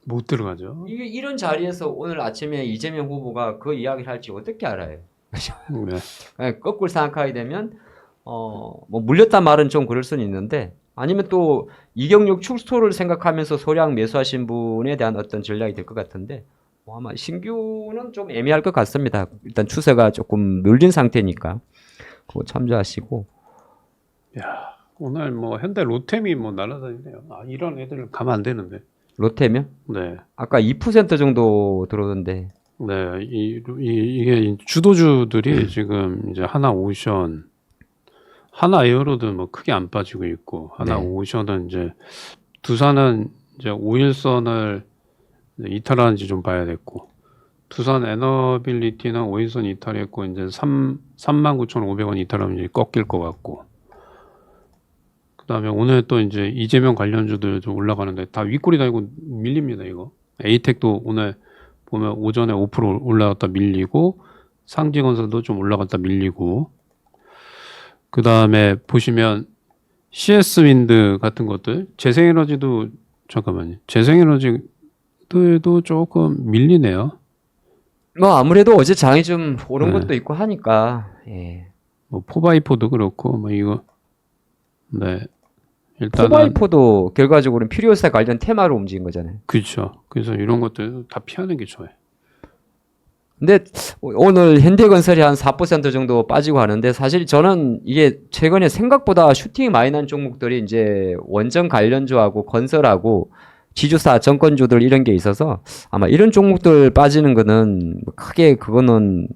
S2: 못 들어가죠.
S1: 이게 이런 자리에서 오늘 아침에 이재명 후보가 그 이야기를 할지 어떻게 알아요?
S2: 네.
S1: 거꾸로 생각하게 되면 뭐 물렸단 말은 좀 그럴 수는 있는데 아니면 또 이경육 출소를 생각하면서 소량 매수하신 분에 대한 어떤 전략이 될 것 같은데 뭐 아마 신규는 좀 애매할 것 같습니다. 일단 추세가 조금 눌린 상태니까 그거 참조하시고.
S2: 야, 오늘 뭐 현대 로템이 뭐 날아다니네요. 이런 애들 가면 안 되는데.
S1: 로테면?
S2: 네.
S1: 아까 2% 정도 들어오던데.
S2: 네, 이게 주도주들이 지금 이제 하나오션, 하나에어로드 뭐 크게 안 빠지고 있고, 하나오션은 이제 두산은 이제 5일선을 이탈하는지 좀 봐야 됐고, 두산 에너빌리티는 5일선 이탈했고 이제 39,500원 이탈하면 이제 꺾일 것 같고, 그다음에 오늘 또 이제 이재명 관련주들 좀 올라가는데 다 윗골이 달고 밀립니다 이거. 에이텍도 오늘 보면 오전에 5% 올라갔다 밀리고 상지건설도 좀 올라갔다 밀리고 그다음에 보시면 CS윈드 같은 것들 재생에너지도 잠깐만요. 재생에너지도 조금 밀리네요.
S1: 뭐 아무래도 어제 장이 좀 오른 것도 있고 하니까. 예.
S2: 뭐 4x4도 그렇고 뭐 이거 네. 일단은
S1: 4x4도 결과적으로는 필요세 관련 테마로 움직인 거잖아요.
S2: 그렇죠. 그래서 이런 것들 다 피하는 게 좋아요.
S1: 근데 오늘 현대건설이 한 4% 정도 빠지고 하는데 사실 저는 이게 최근에 생각보다 슈팅이 많이 난 종목들이 이제 원전 관련주하고 건설하고 지주사 정권주들 이런 게 있어서 아마 이런 종목들 빠지는 거는 크게 그거는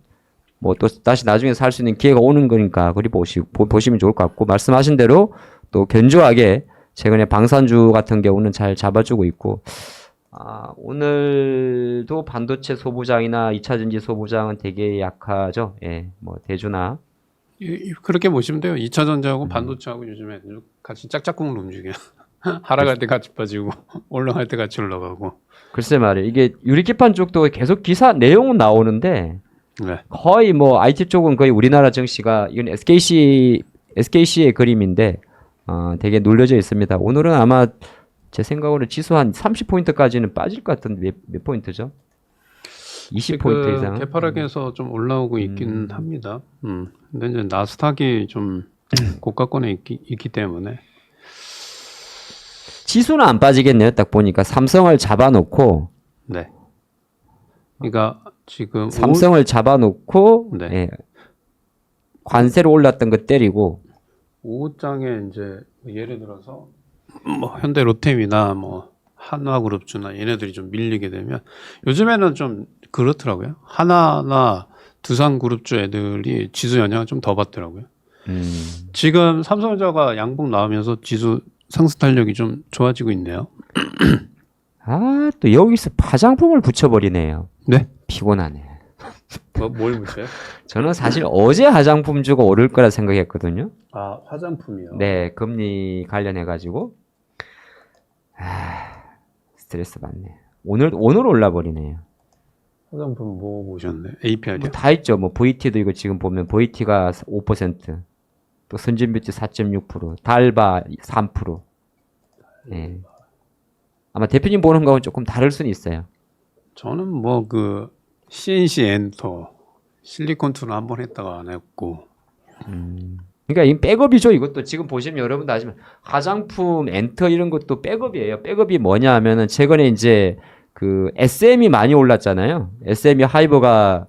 S1: 뭐 또 다시 나중에 살 수 있는 기회가 오는 거니까 그리 보시면 좋을 것 같고 말씀하신 대로 또 견조하게 최근에 방산주 같은 경우는 잘 잡아주고 있고 오늘도 반도체 소부장이나 2차전지 소부장은 되게 약하죠. 예, 뭐 대주나
S2: 그렇게 보시면 돼요. 2차 전지하고 반도체하고 요즘에 같이 짝짝꿍으로 움직여요. 하락할 때 같이 빠지고 올라갈 때 같이 올라가고.
S1: 글쎄 말이에요. 이게 유리기판 쪽도 계속 기사 내용은 나오는데
S2: 네.
S1: 거의 뭐 IT 쪽은 거의 우리나라 증시가 이건 SKC의 그림인데 되게 눌려져 있습니다. 오늘은 아마 제 생각으로 지수 한 30포인트까지는 빠질 것 같은데 몇 포인트죠? 20포인트 이상.
S2: 개파락에서 좀 올라오고 있긴 합니다. 근데 이제 나스닥이 좀 고가권에 있기 때문에
S1: 지수는 안 빠지겠네요. 딱 보니까 삼성을 잡아놓고
S2: 네. 그러니까 지금
S1: 삼성을 잡아놓고
S2: 네.
S1: 예, 관세로 올랐던 거 때리고
S2: 오후장에 이제 예를 들어서 뭐 현대 로템이나 뭐 한화그룹주나 얘네들이 좀 밀리게 되면 요즘에는 좀 그렇더라고요. 하나나 두산그룹주 애들이 지수 영향을 좀 더 받더라고요. 지금 삼성전자가 양봉 나오면서 지수 상승 탄력이 좀 좋아지고 있네요.
S1: 또 여기서 화장품을 붙여버리네요.
S2: 네?
S1: 피곤하네.
S2: 뭘 붙여요?
S1: 저는 사실 어제 화장품주가 오를 거라 생각했거든요.
S2: 아, 화장품이요.
S1: 네, 금리 관련해 가지고 스트레스 받네. 오늘 올라버리네요.
S2: 화장품 뭐 보셨네? APR이요?
S1: 뭐 다 있죠. 뭐 VT도 이거 지금 보면 VT가 5%, 또 선진뷰티 4.6%, 달바 3%. 네. 아마 대표님 보는 거하고 조금 다를 수는 있어요.
S2: 저는 뭐 그 CNC 엔터, 실리콘투는 한번 했다가 안 했고.
S1: 그러니까 이 백업이죠. 이것도 지금 보시면 여러분도 아시면 화장품, 엔터 이런 것도 백업이에요. 백업이 뭐냐 하면은 최근에 이제 그 SM이 많이 올랐잖아요. SM이 하이버가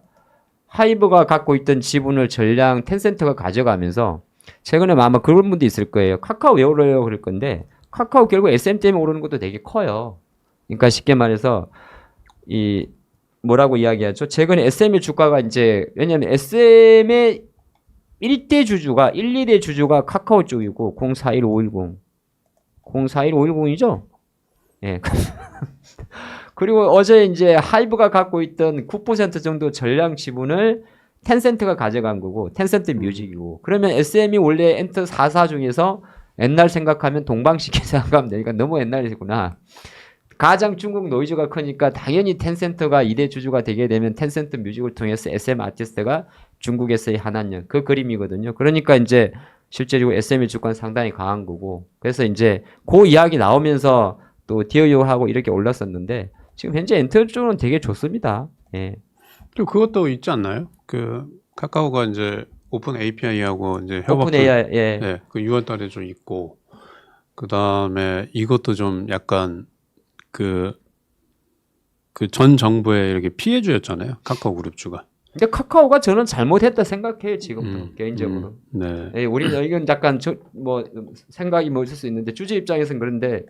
S1: 갖고 있던 지분을 전량 텐센트가 가져가면서 최근에 아마 그런 분도 있을 거예요. 카카오 왜 오르려고 그럴 건데 카카오 결국 SM 때문에 오르는 것도 되게 커요. 그러니까 쉽게 말해서 이 뭐라고 이야기하죠? 최근에 SM의 주가가 이제 왜냐하면 SM의 1대 주주가 1, 2대 주주가 카카오 쪽이고 041510 041510이죠? 예. 그리고 어제 이제 하이브가 갖고 있던 9% 정도 전량 지분을 텐센트가 가져간 거고 텐센트 뮤직이고 그러면 SM이 원래 엔터 4사 중에서 옛날 생각하면 동방신기 생각하면 되니까 너무 옛날이구나. 가장 중국 노이즈가 크니까 당연히 텐센트가 2대 주주가 되게 되면 텐센트 뮤직을 통해서 SM 아티스트가 중국에서의 한한령 그 그림이거든요. 그러니까 이제 실제로 SM의 주가는 상당히 강한 거고 그래서 이제 그 이야기 나오면서 또 디어요하고 이렇게 올랐었는데 지금 현재 엔터 쪽은 되게 좋습니다. 예.
S2: 또 그것도 있지 않나요? 그 카카오가 이제 오픈 API하고 이제 협업
S1: 오픈 AI 예.
S2: 네, 그 6월달에 좀 있고 그 다음에 이것도 좀 약간 그 전 정부에 이렇게 피해주였잖아요. 카카오 그룹주가.
S1: 근데 카카오가 저는 잘못했다 생각해요 지금도 개인적으로.
S2: 네.
S1: 예, 우리는 이건 약간 뭐 생각이 뭐 있을 수 있는데 주주 입장에서는 그런데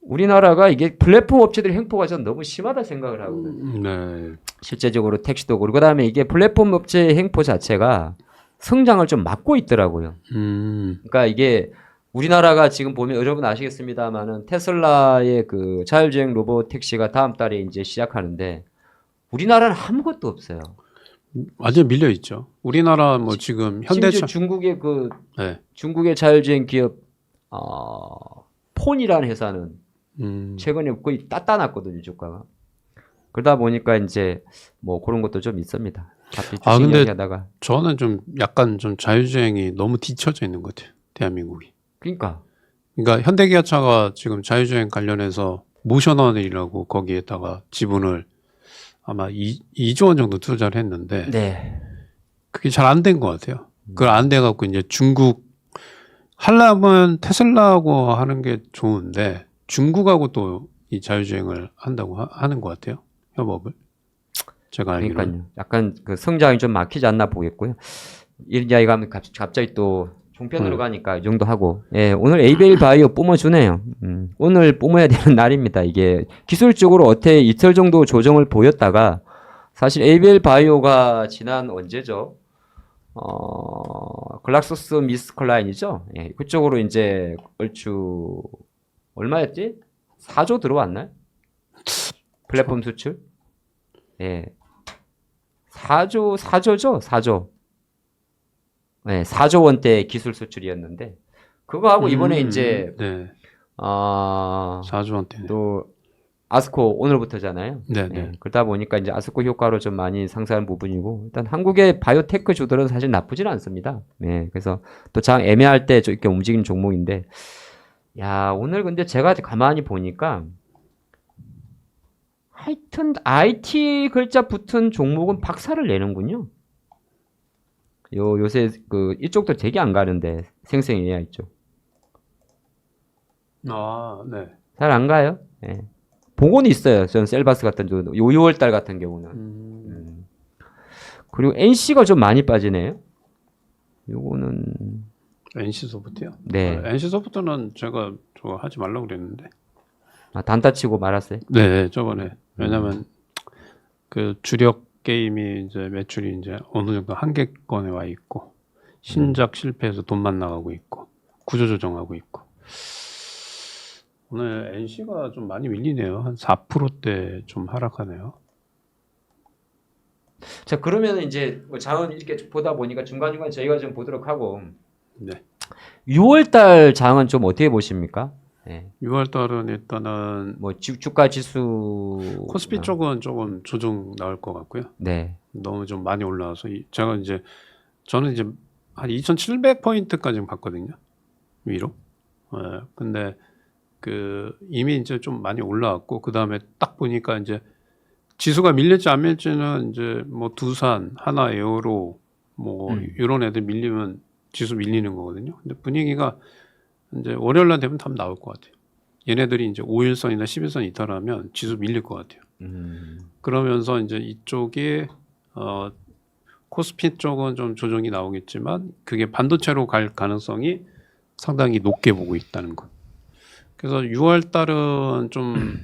S1: 우리나라가 이게 플랫폼 업체들의 행포가 전 너무 심하다 생각을 하거든요.
S2: 네.
S1: 실제적으로 택시도 그렇고 그다음에 이게 플랫폼 업체의 행포 자체가 성장을 좀 막고 있더라고요. 그러니까 이게 우리나라가 지금 보면 여러분 아시겠습니다만은 테슬라의 그 자율주행 로봇 택시가 다음 달에 이제 시작하는데 우리나라는 아무것도 없어요.
S2: 완전 밀려 있죠. 우리나라 뭐 지금 현대차
S1: 심지어 중국의 그
S2: 네.
S1: 중국의 자율주행 기업 폰이라는 회사는 최근에 거의 따따놨거든요 주가가. 그러다 보니까 이제 뭐 그런 것도 좀 있습니다.
S2: 근데
S1: 이야기하다가.
S2: 저는 좀 약간 좀 자율주행이 너무 뒤처져 있는 것 같아요. 대한민국이.
S1: 그러니까
S2: 현대기아차가 지금 자율주행 관련해서 모셔널이라고 거기에다가 지분을 아마 2조 원 정도 투자를 했는데
S1: 네.
S2: 그게 잘 안 된 것 같아요. 그걸 안 돼갖고 이제 중국 하려면 테슬라하고 하는 게 좋은데 중국하고 또 이 자율주행을 한다고 하는 것 같아요. 협업을. 제가 알기로는.
S1: 그러니까요. 약간 그 성장이 좀 막히지 않나 보겠고요. 이런 이야기가 하면 갑자기 또 종편으로 가니까 이 정도 하고. 예, 오늘 ABL 바이오 뿜어주네요. 오늘 뿜어야 되는 날입니다. 이게 기술적으로 어떻게 이틀 정도 조정을 보였다가 사실 ABL 바이오가 지난 언제죠? 글락소스 미스클라인이죠. 예, 그쪽으로 이제 얼추 얼마였지? 4조 들어왔나요? 플랫폼 수출? 예. 4조죠? 4조. 네, 4조 원대 기술 수출이었는데 그거 하고 이번에 이제
S2: 네.
S1: 어,
S2: 4조 원대.
S1: 또 아스코 오늘부터잖아요.
S2: 네,
S1: 네,
S2: 네.
S1: 그러다 보니까 이제 아스코 효과로 좀 많이 상승하는 부분이고 일단 한국의 바이오테크 주들은 사실 나쁘지는 않습니다. 네, 그래서 또 장 애매할 때 좀 이렇게 움직이는 종목인데 야, 오늘 근데 제가 가만히 보니까 하여튼 IT 글자 붙은 종목은 박살을 내는군요. 요새 그 이쪽도 되게 안 가는데 생생 AI 쪽
S2: 아, 네.
S1: 잘 안 가요. 예. 보고는 있어요. 전 셀바스 같은 경우는 요 6월달 같은 경우는 그리고 NC가 좀 많이 빠지네요. 요거는
S2: NC 소프트요?
S1: 네.
S2: NC 소프트는 제가 저거 하지 말라고 그랬는데.
S1: 아, 단타 치고 말았어요.
S2: 네, 저번에. 왜냐면 그 주력 게임이 이제 매출이 이제 어느 정도 한계권에 와 있고 신작 실패해서 돈만 나가고 있고 구조 조정하고 있고 오늘 NC가 좀 많이 밀리네요. 한 4%대 좀 하락하네요.
S1: 자, 그러면 이제 뭐 자원 이렇게 쭉 보다 보니까 중간중간 저희가 좀 보도록 하고
S2: 네.
S1: 6월달 장은 좀 어떻게 보십니까? 네.
S2: 6월 달은 일단은
S1: 뭐 주가 지수
S2: 코스피 쪽은 조금 조정 나올 것 같고요.
S1: 네.
S2: 너무 좀 많이 올라와서 제가 이제 저는 이제 한 2,700포인트까지 봤거든요. 위로. 근데 그 이미 이제 좀 많이 올라왔고 그 다음에 딱 보니까 이제 지수가 밀릴지 안 밀릴지는 이제 뭐 두산, 하나 에어로 뭐 이런 애들 밀리면 지수 밀리는 거거든요. 근데 분위기가 이제 월요일날 되면 답 나올 것 같아요. 얘네들이 이제 5일선이나 10일선 이탈하면 지수 밀릴 것 같아요. 그러면서 이제 이쪽이 코스피 쪽은 좀 조정이 나오겠지만 그게 반도체로 갈 가능성이 상당히 높게 보고 있다는 것. 그래서 6월 달은 좀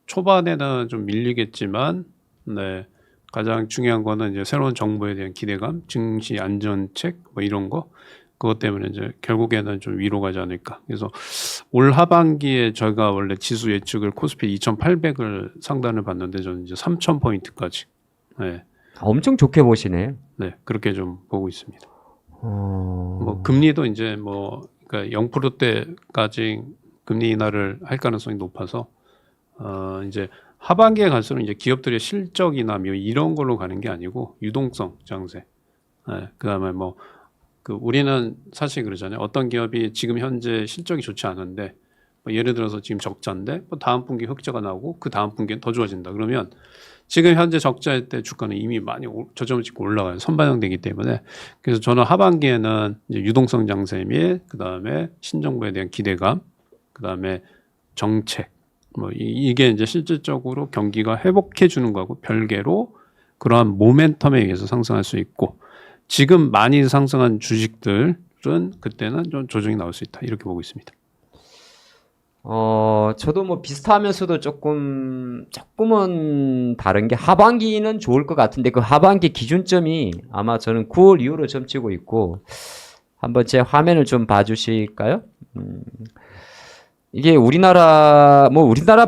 S2: 초반에는 좀 밀리겠지만, 네, 가장 중요한 거는 이제 새로운 정부에 대한 기대감, 증시 안전책 뭐 이런 거, 그것 때문에 이제 결국에는 좀 위로 가지 않을까. 그래서 올 하반기에 저희가 원래 지수 예측을 코스피 2,800을 상단을 봤는데 저는 이제 3,000포인트까지, 네,
S1: 엄청 좋게 보시네요.
S2: 네, 그렇게 좀 보고 있습니다. 뭐 금리도 이제 뭐 그러니까 0%대까지 금리 인하를 할 가능성이 높아서 이제 하반기에 갈수록 이제 기업들의 실적이나 뭐 이런 걸로 가는 게 아니고 유동성 장세. 네, 그다음에 뭐 그 우리는 사실 그러잖아요. 어떤 기업이 지금 현재 실적이 좋지 않은데 뭐 예를 들어서 지금 적자인데 뭐 다음 분기 흑자가 나오고 그 다음 분기엔 더 좋아진다. 그러면 지금 현재 적자일 때 주가는 이미 많이 저점을 찍고 올라가요. 선반영되기 때문에. 그래서 저는 하반기에는 이제 유동성 장세 및 그다음에 신정부에 대한 기대감, 그다음에 정책 뭐 이게 이제 실질적으로 경기가 회복해 주는 거하고 별개로 그러한 모멘텀에 의해서 상승할 수 있고 지금 많이 상승한 주식들은 그때는 좀 조정이 나올 수 있다. 이렇게 보고 있습니다.
S1: 저도 뭐 비슷하면서도 조금은 다른 게 하반기는 좋을 것 같은데 그 하반기 기준점이 아마 저는 9월 이후로 점치고 있고 한번 제 화면을 좀 봐주실까요? 이게 우리나라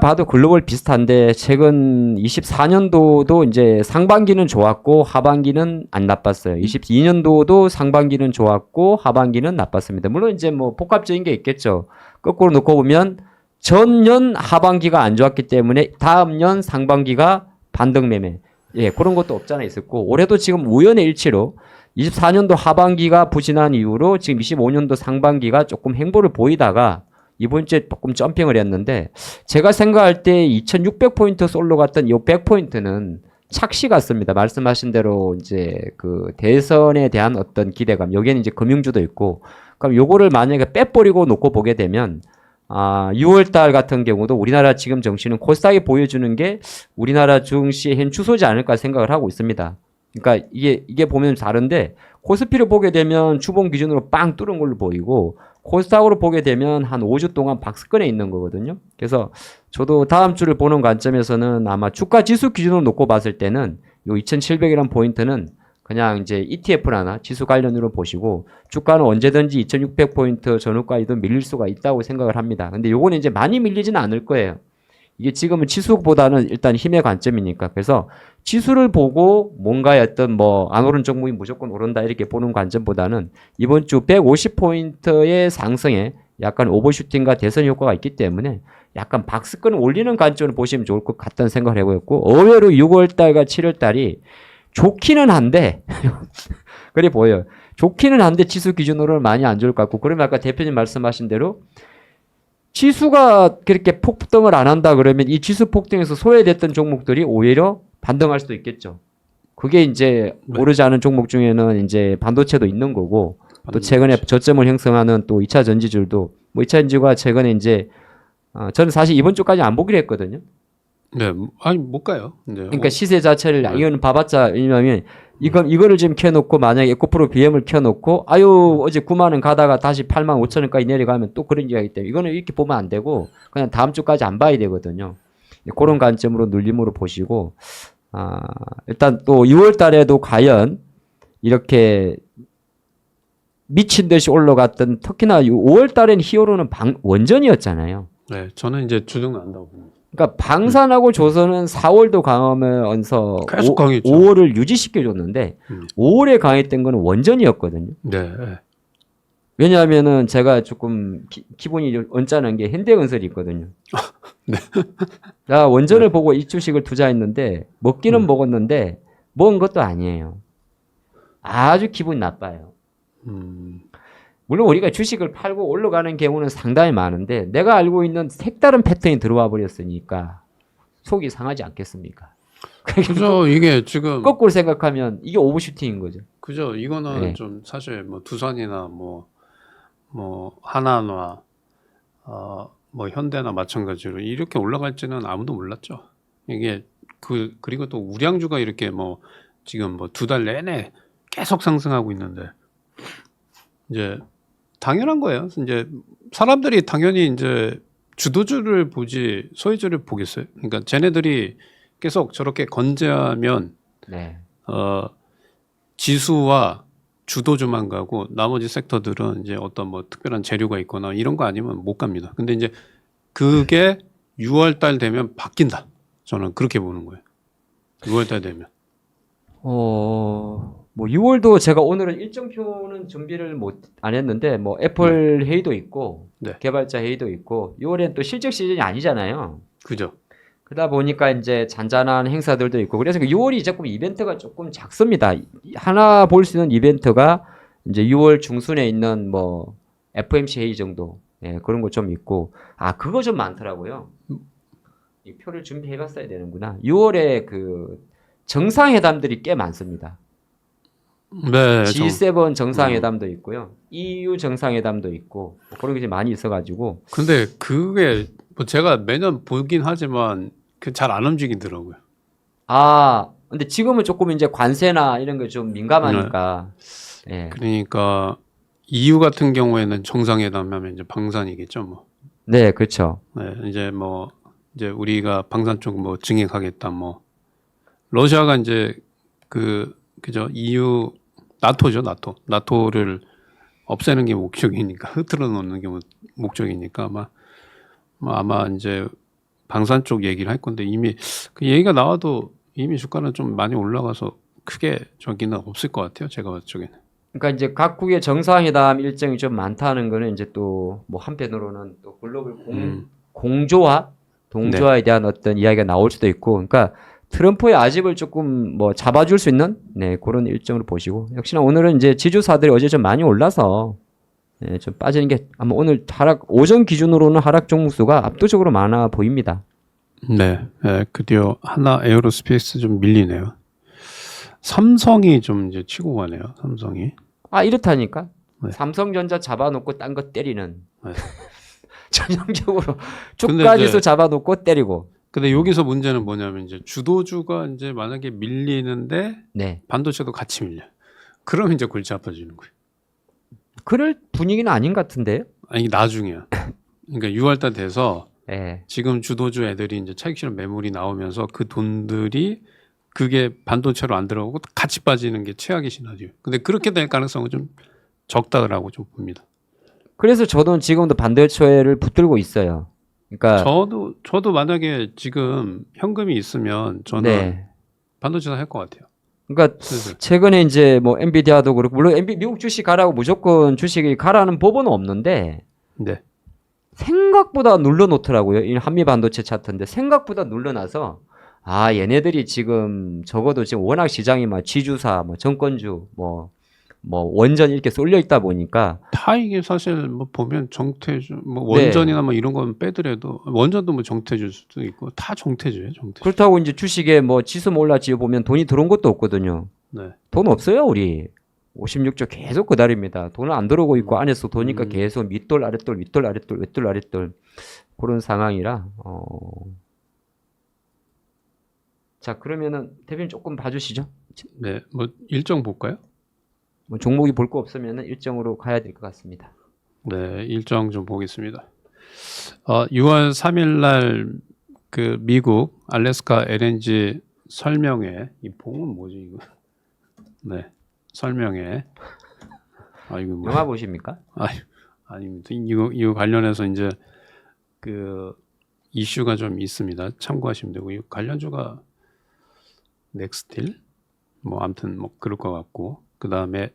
S1: 봐도 글로벌 비슷한데 최근 24년도도 이제 상반기는 좋았고 하반기는 안 나빴어요. 22년도도 상반기는 좋았고 하반기는 나빴습니다. 물론 이제 뭐 복합적인 게 있겠죠. 거꾸로 놓고 보면 전년 하반기가 안 좋았기 때문에 다음 년 상반기가 반등 매매. 예, 그런 것도 없잖아 있었고 올해도 지금 우연의 일치로 24년도 하반기가 부진한 이후로 지금 25년도 상반기가 조금 행보를 보이다가 이번 주에 조금 점핑을 했는데 제가 생각할 때 2600포인트 솔로 갔던 이 100포인트는 착시 같습니다. 말씀하신 대로 이제 그 대선에 대한 어떤 기대감 여기에는 이제 금융주도 있고 그럼 요거를 만약에 빼버리고 놓고 보게 되면 6월달 같은 경우도 우리나라 지금 정시는 코스닥이 보여주는 게 우리나라 증시의 현 추세지 않을까 생각을 하고 있습니다. 그러니까 이게 보면 다른데 코스피를 보게 되면 주봉 기준으로 빵 뚫은 걸로 보이고 코스닥으로 보게 되면 한 5주 동안 박스권에 있는 거거든요. 그래서 저도 다음 주를 보는 관점에서는 아마 주가 지수 기준으로 놓고 봤을 때는 요 2700이라는 포인트는 그냥 이제 ETF나 지수 관련으로 보시고 주가는 언제든지 2600포인트 전후까지도 밀릴 수가 있다고 생각을 합니다. 근데 요거는 이제 많이 밀리지는 않을 거예요. 이게 지금은 지수보다는 일단 힘의 관점이니까. 그래서 지수를 보고 뭔가의 어떤 뭐 안 오른 종목이 무조건 오른다 이렇게 보는 관점보다는 이번 주 150포인트의 상승에 약간 오버슈팅과 대선 효과가 있기 때문에 약간 박스권 올리는 관점으로 보시면 좋을 것 같다는 생각을 해보였고 의외로 6월달과 7월달이 좋기는 한데 그래 보여요. 좋기는 한데 지수 기준으로는 많이 안 좋을 것 같고 그러면 아까 대표님 말씀하신 대로 지수가 그렇게 폭등을 안 한다 그러면 이 지수 폭등에서 소외됐던 종목들이 오히려 반등할 수도 있겠죠. 그게 이제 오르지 않은 종목 중에는 이제 반도체도 있는 거고 또 최근에 저점을 형성하는 또 2차 전지줄도 뭐 2차 전지가 최근에 이제 저는 사실 이번 주까지 안 보기로 했거든요.
S2: 네, 아니 못 가요. 이제
S1: 그러니까 시세 자체를 이거는 봐봤자 왜냐면 이거를 지금 켜놓고 만약에 에코프로 BM을 켜놓고 아유 어제 9만 원 가다가 다시 8만 5천 원까지 내려가면 또 그런 얘기가 있기 때문에 이거는 이렇게 보면 안 되고 그냥 다음 주까지 안 봐야 되거든요. 그런 관점으로 눌림으로 보시고 일단 또 6월 달에도 과연 이렇게 미친 듯이 올라갔던 특히나 5월 달에는 히어로는 원전이었잖아요.
S2: 네, 저는 이제 주등 난다고 봅니다.
S1: 그러니까 방산하고 조선은 4월도 강하면서
S2: 계속 강했죠.
S1: 5월을 유지시켜줬는데 5월에 강했던 거는 원전이었거든요.
S2: 네.
S1: 왜냐하면은 제가 조금 기분이 좀 언짢은 게 현대건설이 있거든요.
S2: 네.
S1: 나 원전을 보고 이 주식을 투자했는데 먹기는 먹었는데 먹은 것도 아니에요. 아주 기분이 나빠요. 물론 우리가 주식을 팔고 올라가는 경우는 상당히 많은데 내가 알고 있는 색다른 패턴이 들어와 버렸으니까 속이 상하지 않겠습니까?
S2: 그죠. 이게 지금
S1: 거꾸로 생각하면 이게 오버슈팅인 거죠.
S2: 그죠. 이거는
S1: 네.
S2: 좀 사실 뭐 두산이나 뭐 하나나 뭐 현대나 마찬가지로 이렇게 올라갈지는 아무도 몰랐죠. 이게 그리고 또 우량주가 이렇게 뭐 지금 뭐 2달 내내 계속 상승하고 있는데 이제 당연한 거예요. 이제 사람들이 당연히 이제 주도주를 보지 소외주를 보겠어요. 그러니까 쟤네들이 계속 저렇게 건재하면
S1: 네.
S2: 지수와 주도주만 가고 나머지 섹터들은 이제 어떤 뭐 특별한 재료가 있거나 이런 거 아니면 못 갑니다. 근데 이제 그게 6월 달 되면 바뀐다. 저는 그렇게 보는 거예요. 6월 달 되면.
S1: 뭐 6월도 제가 오늘은 일정표는 준비를 안 했는데 뭐 애플 회의도 있고
S2: 네.
S1: 개발자 회의도 있고 6월엔 또 실적 시즌이 아니잖아요.
S2: 그죠.
S1: 그러다 보니까 이제 잔잔한 행사들도 있고 그래서 6월이 조금 이벤트가 조금 작습니다. 하나 볼 수 있는 이벤트가 이제 6월 중순에 있는 뭐 FMC 회의 정도 그런 거 좀 있고 그거 좀 많더라고요. 이 표를 준비해 갔어야 되는구나. 6월에 그 정상회담들이 꽤 많습니다.
S2: 네.
S1: G7 정상회담도 있고요. EU 정상회담도 있고 뭐 그런 게 좀 많이 있어가지고.
S2: 근데 그게 뭐 제가 매년 보긴 하지만 잘 안 움직이더라고요.
S1: 근데 지금은 조금 이제 관세나 이런 게 좀 민감하니까. 네.
S2: 그러니까 EU 같은 경우에는 정상회담하면 이제 방산이겠죠, 뭐.
S1: 네, 그렇죠.
S2: 네, 이제 우리가 방산 쪽 뭐 증액하겠다, 뭐. 러시아가 이제 그죠 EU 나토죠, 나토를 없애는 게 목적이니까 흐트러 놓는 게 목적이니까 아마 이제 방산 쪽 얘기를 할 건데 이미 그 얘기가 나와도 이미 주가는 좀 많이 올라가서 크게 저기는 없을 것 같아요. 제가 봤을 적에는.
S1: 그러니까 이제 각국의 정상회담 일정이 좀 많다는 거는 이제 또 뭐 한편으로는 또 글로벌 공조화, 동조화에 대한 어떤 이야기가 나올 수도 있고, 그러니까 트럼프의 아집을 조금 뭐 잡아줄 수 있는 그런 일정으로 보시고, 역시나 오늘은 이제 지주사들이 어제 좀 많이 올라서 좀 빠지는 게 아마 오늘 오전 기준으로는 하락 종목수가 압도적으로 많아 보입니다.
S2: 네, 드디어 하나 에어로스페이스 좀 밀리네요. 삼성이 좀 이제 치고 가네요. 삼성이.
S1: 이렇다니까.
S2: 네.
S1: 삼성전자 잡아놓고 딴 거 때리는.
S2: 네.
S1: 전형적으로 주가지수 잡아놓고 때리고.
S2: 근데 여기서 문제는 뭐냐면 이제 주도주가 이제 만약에 밀리는데
S1: 네.
S2: 반도체도 같이 밀려. 그러면 이제 골치 아파지는 거예요.
S1: 그럴 분위기는 아닌 것 같은데요?
S2: 아니 나중이야. 그러니까 6월달 돼서
S1: 예.
S2: 지금 주도주 애들이 이제 차익 실현 매물이 나오면서 그 돈들이 그게 반도체로 안 들어가고 같이 빠지는 게 최악의 시나리오. 근데 그렇게 될 가능성은 좀 적다라고 좀 봅니다.
S1: 그래서 저도 지금도 반도체를 붙들고 있어요. 그러니까
S2: 저도 만약에 지금 현금이 있으면 저는
S1: 네.
S2: 반도체 할 것 같아요.
S1: 그러니까
S2: 슬슬.
S1: 최근에 이제 뭐 엔비디아도 그렇고 물론 미국 주식 가라고 무조건 주식이 가라는 법은 없는데
S2: 네.
S1: 생각보다 눌러놓더라고요. 이 한미 반도체 차트인데 생각보다 눌러놔서 아 얘네들이 지금 적어도 지금 워낙 시장이 막 지주사, 뭐 정권주, 뭐 원전 이렇게 쏠려 있다 보니까
S2: 다 이게 사실 뭐 보면 정태주, 뭐
S1: 네.
S2: 원전이나 뭐 이런 건 빼더라도 원전도 뭐 정태주일 수도 있고 다 정태주예요, 정태주.
S1: 그렇다고 이제 주식에 뭐 지수 몰라지어 보면 돈이 들어온 것도 없거든요.
S2: 네.
S1: 돈 없어요 우리. 56조 계속 그다립니다. 돈은 안 들어오고 있고 안에서 도니까 계속 밑돌 아랫돌 윗돌 아랫돌 윗돌 아랫돌 그런 상황이라 자 그러면은 대표님 조금 봐주시죠.
S2: 네, 뭐 일정 볼까요?
S1: 뭐 종목이 볼 거 없으면은 일정으로 가야 될 것 같습니다.
S2: 네, 일정 좀 보겠습니다. 6월 3일 날 그 미국 알래스카 LNG 설명회, 이 봉은 뭐지 이거? 네, 설명회. 이거 뭐?
S1: 영화 보십니까?
S2: 아닙니다. 이거 관련해서 이제 그 이슈가 좀 있습니다. 참고하시면 되고, 이 관련주가 넥스틸, 뭐 아무튼 뭐 그럴 것 같고, 그 다음에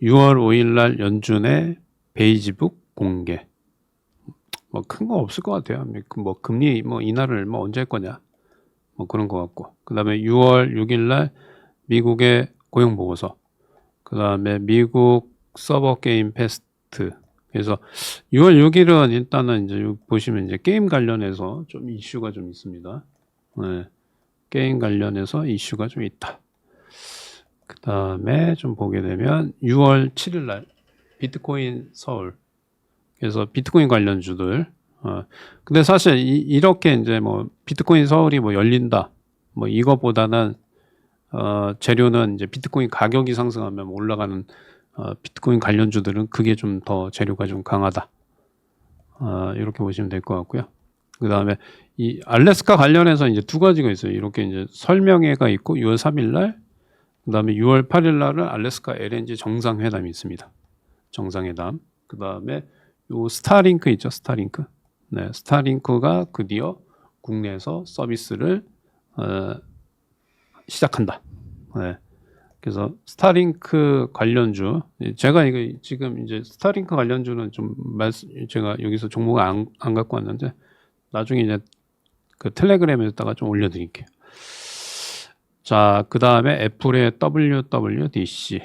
S2: 6월 5일 날 연준의 베이지북 공개. 뭐 큰 거 없을 것 같아요. 뭐 금리 뭐 인하를 뭐 언제 할 거냐, 뭐 그런 것 같고, 그 다음에 6월 6일 날 미국의 고용 보고서, 그 다음에 미국 서버 게임 페스트. 그래서 6월 6일은 일단은 이제 여기 보시면 이제 게임 관련해서 좀 이슈가 좀 있습니다. 네, 게임 관련해서 이슈가 좀 있다. 그 다음에 좀 보게 되면 6월 7일 날 비트코인 서울. 그래서 비트코인 관련주들. 근데 사실 이렇게 이제 뭐 비트코인 서울이 뭐 열린다. 뭐 이거보다는 재료는 이제 비트코인 가격이 상승하면 올라가는 비트코인 관련주들은 그게 좀 더 재료가 좀 강하다. 이렇게 보시면 될 것 같고요. 그 다음에 이 알래스카 관련해서 이제 두 가지가 있어요. 이렇게 이제 설명회가 있고 6월 3일 날, 그 다음에 6월 8일 날은 알래스카 LNG 정상회담이 있습니다. 정상회담. 그 다음에 요 스타링크 있죠, 스타링크. 네, 스타링크가 드디어 국내에서 서비스를 시작한다. 네. 그래서 스타링크 관련주, 제가 이거 지금 이제 스타링크 관련주는 좀 제가 여기서 종목을 안 갖고 왔는데 나중에 이제 그 텔레그램에다가 좀 올려드릴게요. 자, 그 다음에 애플의 WWDC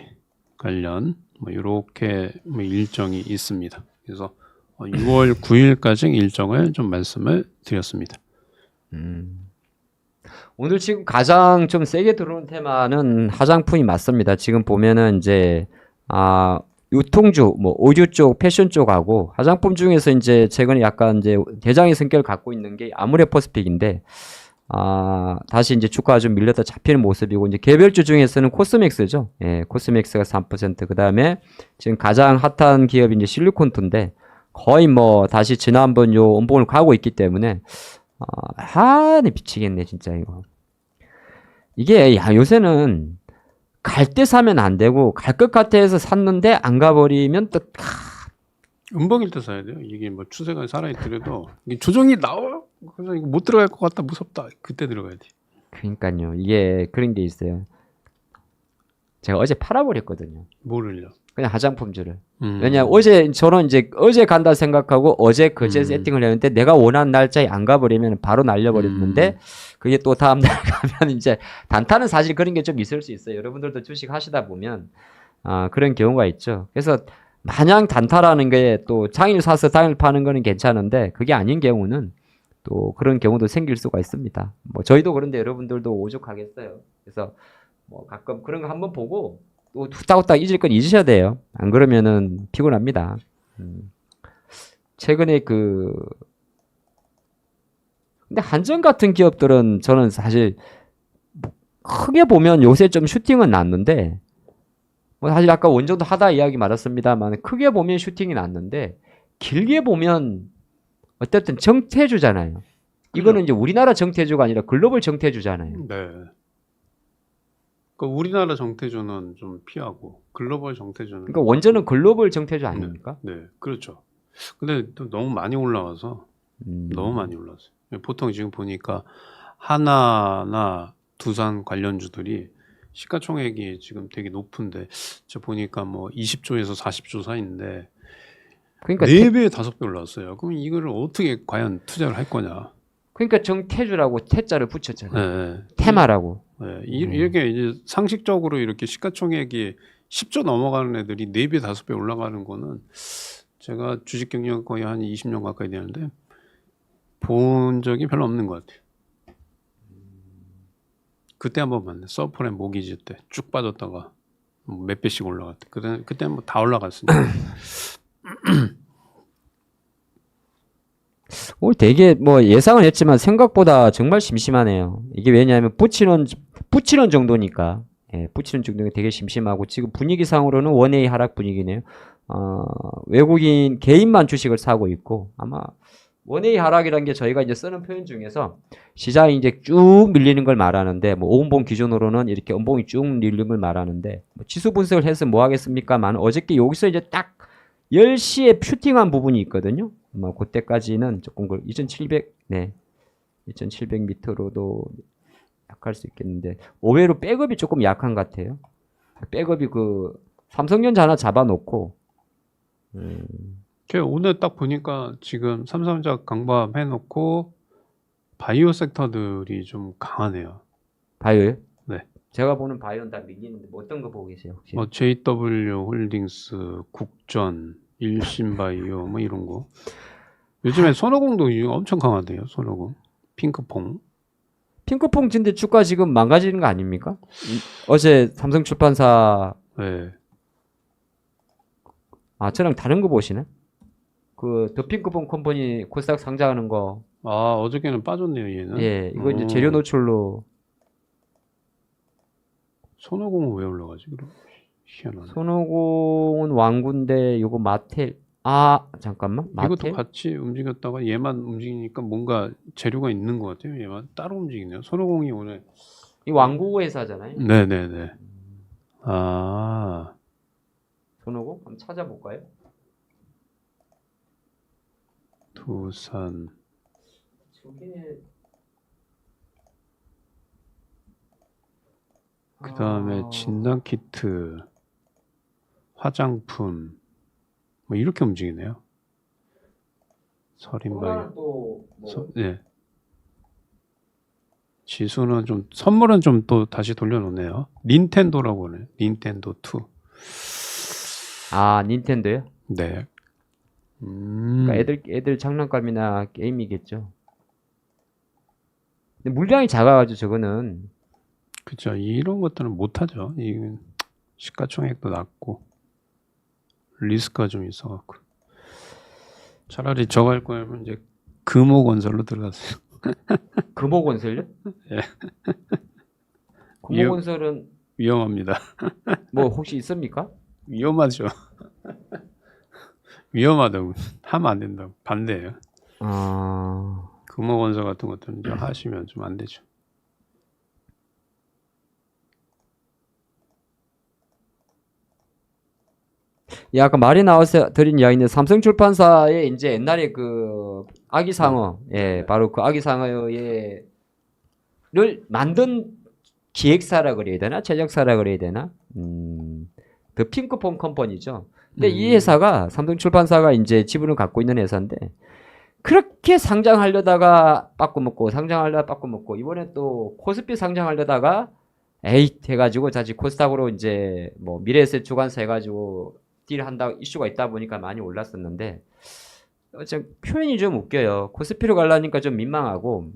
S2: 관련 뭐 이렇게 뭐 일정이 있습니다. 그래서 6월 9일까지 일정을 좀 말씀을 드렸습니다.
S1: 오늘 지금 가장 좀 세게 들어오는 테마는 화장품이 맞습니다. 지금 보면은 이제 유통주, 뭐 오류 쪽, 패션 쪽하고 화장품 중에서 이제 최근에 약간 이제 대장의 성격을 갖고 있는 게 아모레퍼스픽인데 다시 이제 주가가 좀 밀렸다 잡히는 모습이고, 이제 개별주 중에서는 코스맥스죠. 예, 코스맥스가 3%. 그 다음에 지금 가장 핫한 기업이 이제 실리콘투인데 거의 뭐 다시 지난번 요 원봉을 가고 있기 때문에 네 미치겠네 진짜 이거. 이게 요새는 갈 때 사면 안 되고 갈 것 같아 해서 샀는데 안 가버리면 또
S2: 음봉일 때 사야 돼요. 이게 뭐 추세가 살아있더라도 이게 조정이 나와요. 그래서 이거 못 들어갈 것 같다, 무섭다, 그때 들어가야 돼.
S1: 그러니까요. 이게 그런 게 있어요. 제가 어제 팔아버렸거든요.
S2: 뭐를요?
S1: 그냥 화장품주를. 왜냐 저는 이제 어제 간다 생각하고 어제 그제 세팅을 했는데 내가 원하는 날짜에 안 가버리면 바로 날려버렸는데 그게 또 다음 날 가면 이제 단타는 사실 그런 게 좀 있을 수 있어요. 여러분들도 주식 하시다 보면 그런 경우가 있죠. 그래서 마냥 단타라는 게 또 장일 사서 당일 파는 거는 괜찮은데 그게 아닌 경우는 또 그런 경우도 생길 수가 있습니다. 뭐 저희도 그런데 여러분들도 오죽하겠어요. 그래서 뭐 가끔 그런 거 한번 보고 또 후딱후딱 잊을 건 잊으셔야 돼요. 안 그러면은 피곤합니다. 최근에 근데 한전 같은 기업들은 저는 사실 크게 보면 요새 좀 슈팅은 났는데 뭐 사실 아까 원정도 하다 이야기 말았습니다만 크게 보면 슈팅이 났는데 길게 보면 어쨌든 정태주잖아요. 이거는 이제 우리나라 정태주가 아니라 글로벌 정태주잖아요.
S2: 네. 그 우리나라 정태주는 좀 피하고 글로벌 정태주는
S1: 그러니까 원전은 글로벌 정태주 아닙니까?
S2: 네, 그렇죠. 근데 또 너무 많이 올라와서 너무 많이 올랐어요. 보통 지금 보니까 하나나 두산 관련주들이 시가총액이 지금 되게 높은데 저 보니까 뭐 20조에서 40조 사이인데
S1: 그러니까
S2: 4배, 5배 올랐어요. 그럼 이거를 어떻게 과연 투자를 할 거냐?
S1: 그러니까 정태주라고 태자를 붙였잖아요.
S2: 네,
S1: 테마라고.
S2: 네. 이렇게 이제 상식적으로 이렇게 시가총액이 10조 넘어가는 애들이 4배, 5배 올라가는 거는 제가 주식 경력 거의 한 20년 가까이 되는데 본 적이 별로 없는 것 같아요. 그때 한번 봤네. 서프렌 모기지 때 쭉 빠졌다가 몇 배씩 올라갔대. 그때 뭐 다 올라갔으니까.
S1: 오늘 되게 뭐 예상은 했지만 생각보다 정말 심심하네요. 이게 왜냐하면 붙이는 정도니까. 예, 붙이는 정도가 되게 심심하고 지금 분위기상으로는 원웨이 하락 분위기네요. 외국인 개인만 주식을 사고 있고 아마 원웨이 하락이라는 게 저희가 이제 쓰는 표현 중에서 시장이 이제 쭉 밀리는 걸 말하는데 뭐 5분봉 기준으로는 이렇게 음봉이 쭉 밀리는 걸 말하는데 뭐 지수 분석을 해서 뭐 하겠습니까만 어저께 여기서 이제 딱 10시에 슈팅한 부분이 있거든요. 뭐 그때까지는 조금 2700 네. 2700m로도 약할 수 있겠는데 의외로 백업이 조금 약한 것 같아요. 백업이 그 삼성전자 하나 잡아놓고
S2: 오늘 딱 보니까 지금 삼성전자 강밤해놓고 바이오 섹터들이 좀 강하네요.
S1: 바이오요?
S2: 네.
S1: 제가 보는 바이오는 다 밀리는데 뭐 어떤 거 보고 계세요? 혹시?
S2: 뭐 JW 홀딩스, 국전, 일신바이오 뭐 이런 거. 요즘에 손오공도 엄청 강하대요. 손오공, 핑크퐁.
S1: 핑크퐁 진데 주가 지금 망가지는 거 아닙니까? 어제 삼성출판사
S2: 네.
S1: 저랑 다른 거 보시네? 그 더 핑크퐁 컴퍼니 코스닥 상장하는 거.
S2: 아, 어저께는 빠졌네요, 얘는.
S1: 예, 이거 이제 재료 노출로.
S2: 손오공은 왜 올라가지, 그럼? 희한하네.
S1: 손오공은 왕군데 요거 마텔. 잠깐만. 마텔?
S2: 이것도 같이 움직였다가 얘만 움직이니까 뭔가 재료가 있는 것 같아요. 얘만 따로 움직이네요. 손오공이 오늘.
S1: 이 왕구 회사잖아요.
S2: 네네네. 아,
S1: 손오공? 한번 찾아볼까요?
S2: 두산.
S1: 저게
S2: 그 다음에 진단키트, 화장품, 뭐 이렇게 움직이네요. 서린바이오.
S1: 또
S2: 네. 지수는 좀, 선물은 좀 또 다시 돌려놓네요. 닌텐도라고 하네. 닌텐도 2.
S1: 닌텐도요?
S2: 네.
S1: 그러니까 애들 장난감이나 게임이겠죠. 근데 물량이 작아가지고 저거는
S2: 그죠. 이런 것들은 못하죠. 이 시가총액도 낮고 리스크가 좀 있어갖고 차라리 저거 할 거면 이제 금호건설로 들어가세요.
S1: 금호건설요?
S2: 예.
S1: 금호건설은
S2: 위험합니다.
S1: 뭐 혹시 있습니까?
S2: 위험하죠. 위험하다고 하면 안 된다고 반대예요. 금호건설 같은 것들은 이제 하시면 좀 안 되죠.
S1: 예, 아까 말이 나와서 드린 이야기인데 삼성출판사에 이제 옛날에 그 아기상어, 예, 바로 그 아기상어를 만든 기획사라 그래야 되나, 제작사라 그래야 되나, 더 핑크퐁 컴퍼니죠. 근데 이 회사가 삼성출판사가 이제 지분을 갖고 있는 회사인데 그렇게 상장하려다가 빠꾸먹고 상장하려다 빠꾸먹고 이번에 또 코스피 상장하려다가 에잇 해가지고 다시 코스닥으로 이제 뭐 미래에셋 주관사 해가지고 딜한다 이슈가 있다 보니까 많이 올랐었는데 표현이 좀 웃겨요. 코스피로 가려니까 좀 민망하고.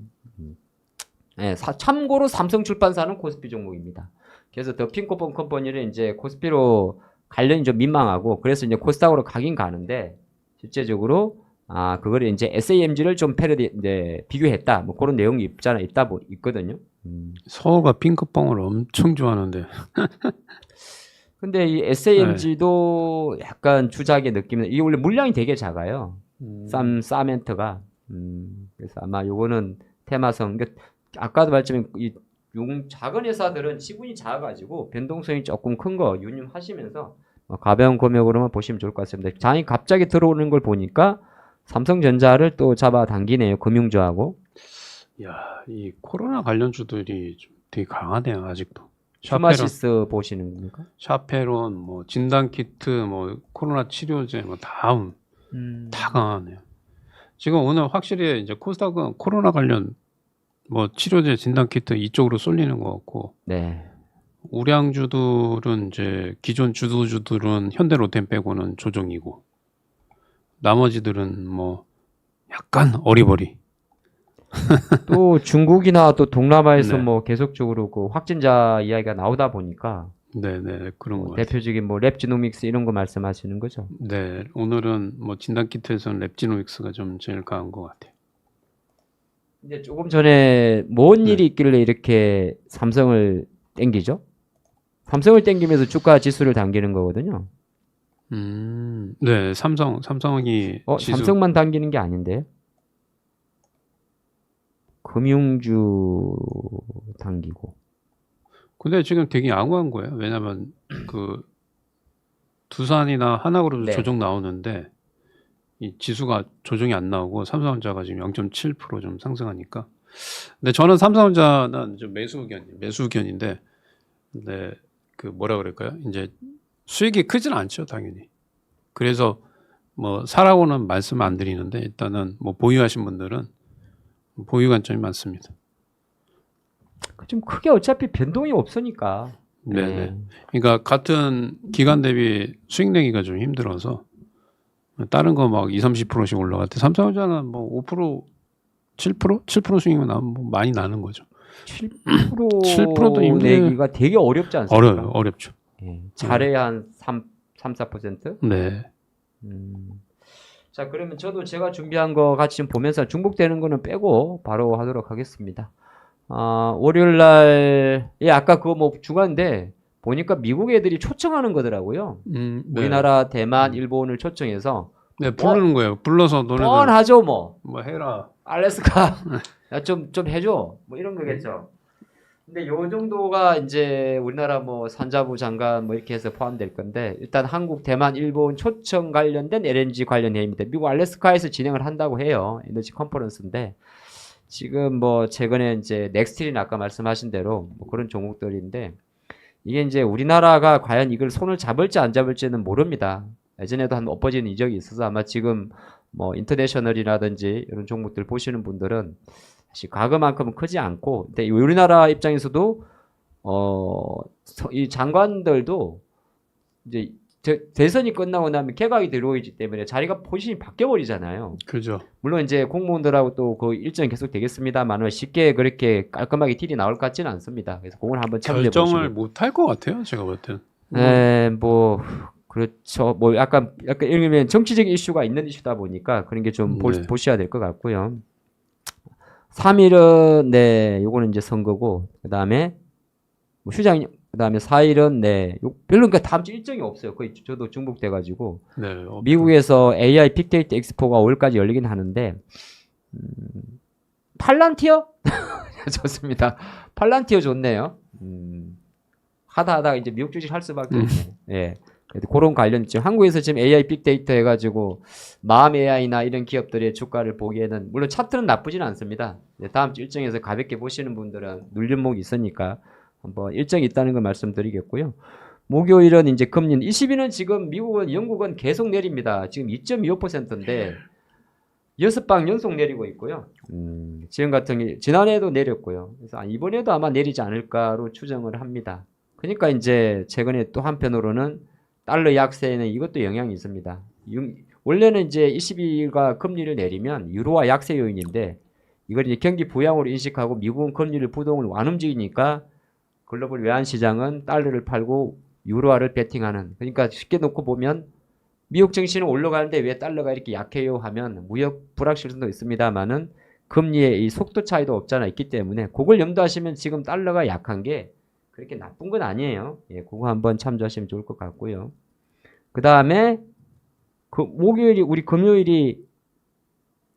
S1: 예, 참고로 삼성출판사는 코스피 종목입니다. 그래서 더 핑크퐁 컴퍼니를 이제 코스피로 관련이 좀 민망하고 그래서 이제 코스닥으로 가긴 가는데 실제적으로 그거를 이제 SAMG를 좀 패러디 이제 비교했다. 뭐 그런 내용이 있거든요.
S2: 서울가 핑크뽕을 엄청 좋아하는데.
S1: 근데 이
S2: 네.
S1: SAMG도 약간 주작의 느낌이 이게 원래 물량이 되게 작아요. 사멘트가. 그래서 아마 요거는 테마성. 그러니까 아까도 말했지만 이 작은 회사들은 지분이 작아가지고 변동성이 조금 큰 거 유념하시면서 가벼운 금액으로만 보시면 좋을 것 같습니다. 장이 갑자기 들어오는 걸 보니까 삼성전자를 또 잡아당기네요. 금융주하고.
S2: 야, 이 코로나 관련주들이 좀 되게 강하네요, 아직도.
S1: 슈마시스 보시는 겁니까?
S2: 샤페론, 뭐 진단키트, 뭐 코로나 치료제, 뭐 다음 다 강하네요. 지금 오늘 확실히 이제 코스닥은 코로나 관련 뭐 치료제, 진단키트 이쪽으로 쏠리는 것 같고,
S1: 네.
S2: 우량주들은 이제 기존 주도주들은 현대로템 빼고는 조정이고, 나머지들은 뭐 약간 어리버리.
S1: 또 중국이나 또 동남아에서
S2: 네.
S1: 뭐 계속적으로 그 확진자 이야기가 나오다 보니까
S2: 네네, 그런 것 같아요.
S1: 대표적인 뭐 랩지노믹스 이런 거 말씀하시는 거죠?
S2: 네, 오늘은 뭐 진단키트에서는 랩지노믹스가 좀 제일 강한 것 같아요.
S1: 이제 조금 전에 뭔
S2: 네.
S1: 일이 있길래 이렇게 삼성을 땡기죠? 삼성을 땡기면서 주가 지수를 당기는 거거든요.
S2: 네, 삼성이 지수.
S1: 삼성만 당기는 게 아닌데 금융주 당기고.
S2: 근데 지금 되게 양호한 거예요. 왜냐면 그 두산이나 하나그룹
S1: 네.
S2: 조정 나오는데 이 지수가 조정이 안 나오고 삼성전자가 지금 0.7% 좀 상승하니까. 근데 저는 삼성전자는 좀 매수 의견인데, 근데 그 뭐라 그럴까요? 이제 수익이 크진 않죠, 당연히. 그래서 뭐 사라고는 말씀 안 드리는데 일단은 뭐 보유하신 분들은 보유 관점이 많습니다.
S1: 좀 크게 어차피 변동이 없으니까.
S2: 네네. 그러니까 같은 기간 대비 수익 내기가 좀 힘들어서 다른 거 막 20-30%씩 올라갈 때 삼성전자는 뭐 5%, 7% 수익만 나면 뭐 많이 나는 거죠. 7%도
S1: 7% 내기가 되게 어렵지 않습니까?
S2: 어렵죠.
S1: 잘해야 한 4%?
S2: 네.
S1: 자, 그러면 저도 제가 준비한 거 같이 좀 보면서 중복되는 거는 빼고 바로 하도록 하겠습니다. 월요일 날, 아까 그거 뭐 중간인데 보니까 미국 애들이 초청하는 거더라고요.
S2: 네.
S1: 우리나라, 대만, 일본을 초청해서
S2: 네, 부르는 거예요. 불러서 너네들
S1: 뻔하죠, 뭐.
S2: 뭐 해라.
S1: 알래스카, 야, 좀 해줘. 뭐 이런 거겠죠. 근데 요 정도가 이제 우리나라 뭐 산자부 장관 뭐 이렇게 해서 포함될 건데, 일단 한국, 대만, 일본 초청 관련된 LNG 관련 회의입니다. 미국 알래스카에서 진행을 한다고 해요. 에너지 컨퍼런스인데, 지금 뭐 최근에 이제 넥스틸이나 아까 말씀하신 대로 뭐 그런 종목들인데, 이게 이제 우리나라가 과연 이걸 손을 잡을지 안 잡을지는 모릅니다. 예전에도 한 엎어진 이적이 있어서 아마 지금 뭐 인터내셔널이라든지 이런 종목들 보시는 분들은 사실 과거만큼은 크지 않고, 근데 우리나라 입장에서도 이 장관들도 이제 대선이 끝나고 나면 개각이 들어오기 때문에 자리가 포지션이 바뀌어 버리잖아요.
S2: 그죠.
S1: 물론 이제 공무원들하고 또 그 일정 계속 되겠습니다만 쉽게 그렇게 깔끔하게 딜이 나올 것 같지는 않습니다. 그래서 그걸 한번 참고해 보시고.
S2: 결정을 못 할 것 같아요. 제가 볼 때는.
S1: 네, 뭐 그렇죠. 뭐 약간 이러면 정치적인 이슈가 있는 이슈다 보니까 그런 게 좀
S2: 네.
S1: 보셔야 될 것 같고요. 3일은 네, 요거는 이제 선거고, 그다음에 뭐 휴장, 그다음에 4일은 네, 별로 그러니까 다음 주 일정이 없어요. 거의 저도 중복돼 가지고.
S2: 네.
S1: 미국에서 AI 빅데이터 엑스포가 5일까지 열리긴 하는데, 팔란티어? 좋습니다. 팔란티어 좋네요. 하다가 이제 미국 주식 할 수밖에 없네. 예. 그런 관련, 지금 한국에서 지금 AI 빅데이터 해가지고, 마음 AI나 이런 기업들의 주가를 보기에는, 물론 차트는 나쁘진 않습니다. 다음 주 일정에서 가볍게 보시는 분들은 눌림목이 있으니까, 한번 일정이 있다는 걸 말씀드리겠고요. 목요일은 이제 금리, 20일은 지금 미국은, 영국은 계속 내립니다. 지금 2.25%인데, 6방 연속 내리고 있고요. 지금 같은 게 지난해에도 내렸고요. 그래서 이번에도 아마 내리지 않을까로 추정을 합니다. 그러니까 이제 최근에 또 한편으로는 달러 약세에는 이것도 영향이 있습니다. 원래는 이제 22일과 금리를 내리면 유로화 약세 요인인데 이걸 이제 경기 부양으로 인식하고 미국은 금리를 부동을 안 움직이니까 글로벌 외환 시장은 달러를 팔고 유로화를 베팅하는, 그러니까 쉽게 놓고 보면 미국 증시는 올라가는데 왜 달러가 이렇게 약해요 하면 무역 불확실성도 있습니다만은 금리의 이 속도 차이도 없잖아 있기 때문에 그걸 염두하시면 지금 달러가 약한 게 그렇게 나쁜 건 아니에요. 예, 그거 한번 참조하시면 좋을 것 같고요. 그 다음에 그 목요일이 우리 금요일이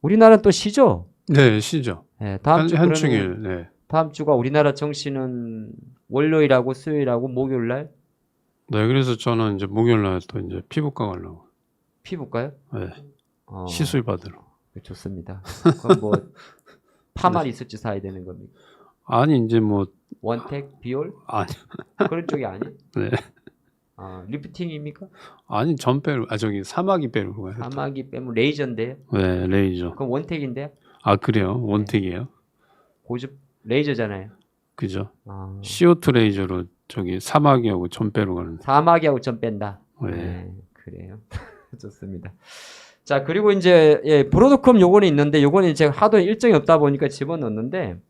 S1: 우리나라 또 쉬죠.
S2: 네, 시죠.
S1: 예, 다음 주
S2: 현충일. 네.
S1: 다음 주가 우리나라 정시는 월요일하고 수요일하고 목요일 날
S2: 네, 그래서 저는 이제 목요일 날 또 이제 피부과 가려고.
S1: 피부과요?
S2: 네.
S1: 어,
S2: 시술 받으러.
S1: 좋습니다. 그럼 뭐 파마를 있을지 사야 되는 겁니까?
S2: 아니 이제 뭐
S1: 원택, 비올
S2: 아니
S1: 그런 쪽이 아니?
S2: 네.
S1: 아, 리프팅입니까?
S2: 아니 전 빼로 저기 사마귀 빼로 가요.
S1: 사마귀 빼면 레이저인데요.
S2: 네, 레이저.
S1: 그럼 원택인데요?
S2: 아 그래요? 원택이에요?
S1: 고급 레이저잖아요.
S2: 그죠?
S1: 아,
S2: CO2 레이저로 저기 사마귀하고 전 빼로 가는.
S1: 사마귀하고 점 뺀다.
S2: 네.
S1: 그래요. 좋습니다. 자, 그리고 이제 예, 브로드컴 요거는 있는데 요거는 제가 하도 일정이 없다 보니까 집어넣었는데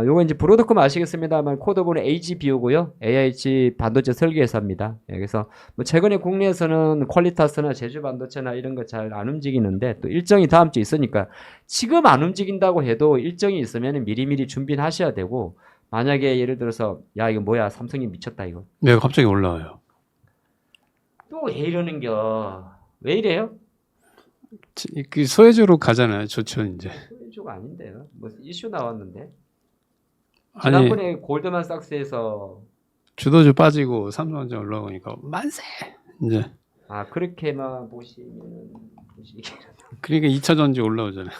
S1: 요거 이제 브로드컴 아시겠습니다만 코드본은 AGBO고요. AIH 반도체 설계회사입니다. 예, 그래서 뭐 최근에 국내에서는 퀄리타스나 제주 반도체나 이런 거 잘 안 움직이는데 또 일정이 다음 주에 있으니까 지금 안 움직인다고 해도 일정이 있으면 미리미리 준비는 하셔야 되고 만약에 예를 들어서 야 이거 뭐야 삼성이 미쳤다 이거
S2: 네, 갑자기 올라와요.
S1: 또 왜 이러는겨 왜 이래요?
S2: 그 소외주로 가잖아요. 좋죠 이제.
S1: 소유주가 아닌데요. 뭐 이슈 나왔는데
S2: 아니
S1: 지난번에 골드만삭스에서
S2: 주도주 빠지고 삼성전자 올라오니까 만세. 이제
S1: 아 그렇게만 보시면 보시기
S2: 그러니까 2차 전지 올라오잖아요.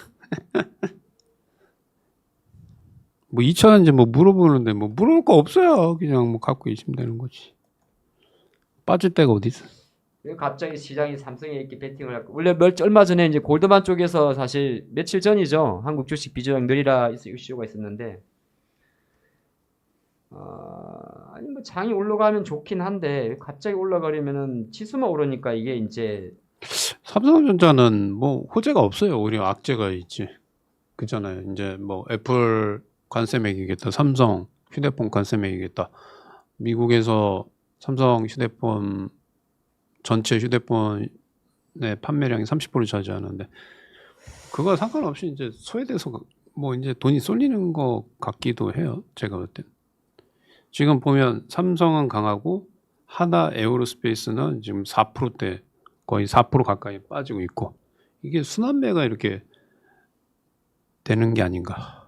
S2: 뭐 2차 전지 뭐 물어보는데 뭐 물어볼 거 없어요. 그냥 뭐 갖고 계시면 되는 거지. 빠질 데가 어디 있어?
S1: 왜 갑자기 시장이 삼성에 이렇게 베팅을 할까? 원래 얼마 전에 이제 골드만 쪽에서 사실 며칠 전이죠. 한국 주식 비조정 느리라 이슈가 있었는데 아니 뭐 장이 올라가면 좋긴 한데 갑자기 올라가려면은 지수만 오르니까 이게 이제
S2: 삼성전자는 뭐 호재가 없어요. 오히려 악재가 있지. 그잖아요. 이제 뭐 애플 관세 매기겠다. 삼성 휴대폰 관세 매기겠다. 미국에서 삼성 휴대폰 전체 휴대폰의 판매량이 30% 차지하는데 그거 상관없이 이제 소외돼서 뭐 이제 돈이 쏠리는 것 같기도 해요. 제가 볼 땐. 지금 보면 삼성은 강하고 하나 에어로스페이스는 지금 4%대 거의 4% 가까이 빠지고 있고 이게 순환매가 이렇게 되는 게 아닌가.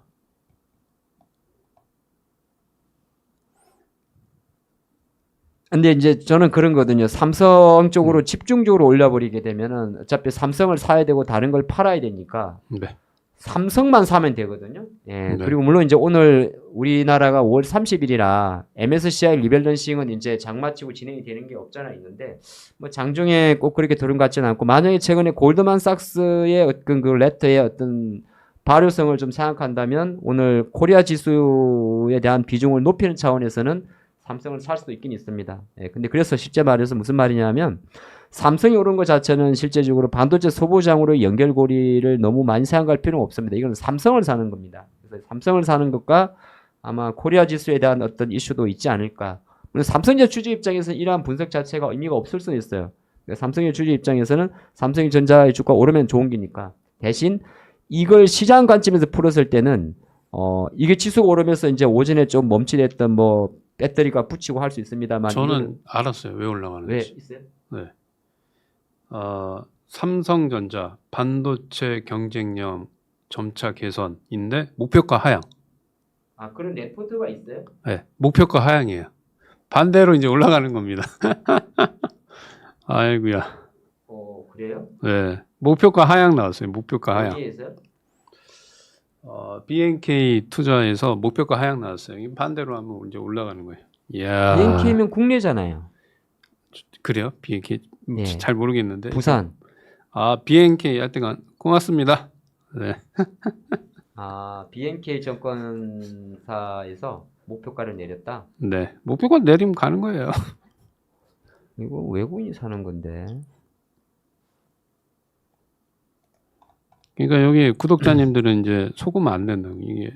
S1: 근데 이제 저는 그런 거거든요. 삼성 쪽으로 집중적으로 올려버리게 되면은 어차피 삼성을 사야 되고 다른 걸 팔아야 되니까
S2: 네.
S1: 삼성만 사면 되거든요. 예.
S2: 네.
S1: 그리고 물론 이제 오늘 우리나라가 5월 30일이라 MSCI 리밸런싱은 이제 장마치고 진행이 되는 게 없잖아 있는데 뭐 장중에 꼭 그렇게 들은 것 같지는 않고 만약에 최근에 골드만삭스의 어떤 그 레터의 어떤 발효성을 좀 생각한다면 오늘 코리아 지수에 대한 비중을 높이는 차원에서는 삼성을 살 수도 있긴 있습니다. 예, 근데 그래서 실제 말해서 무슨 말이냐면 삼성이 오른 것 자체는 실제적으로 반도체 소보장으로 연결고리를 너무 많이 생각할 필요는 없습니다. 이건 삼성을 사는 겁니다. 그래서 삼성을 사는 것과 아마 코리아 지수에 대한 어떤 이슈도 있지 않을까. 물론 삼성전자 주주 입장에서는 이러한 분석 자체가 의미가 없을 수는 있어요. 그러니까 삼성의 주주 입장에서는 삼성전자의 주가 오르면 좋은 기니까. 대신 이걸 시장 관점에서 풀었을 때는 이게 지수가 오르면서 이제 오전에 좀 멈칫했던 뭐 배터리가 붙이고 할 수 있습니다만
S2: 저는 알았어요. 왜 올라가는지.
S1: 왜 있어요?
S2: 네. 삼성전자 반도체 경쟁력 점차 개선인데 목표가 하향.
S1: 아 그런 레포트가 있어요?
S2: 네, 목표가 하향이에요. 반대로 이제 올라가는 겁니다. 아이고야.
S1: 그래요?
S2: 네, 목표가 하향 나왔어요. 목표가 하향.
S1: 어디에서요?
S2: BNK 투자에서 목표가 하향 나왔어요. 이게 반대로 하면 이제 올라가는 거예요. 이야.
S1: BNK면 국내잖아요.
S2: 그래요? BNK
S1: 예.
S2: 잘 모르겠는데.
S1: 부산.
S2: BNK 하여튼 고맙습니다. 네.
S1: BNK 증권사에서 목표가를 내렸다.
S2: 네. 목표가 내리면 가는 거예요.
S1: 이거 외국인이 사는 건데.
S2: 그러니까 여기 구독자님들은 이제 속으면 안 된다고. 이게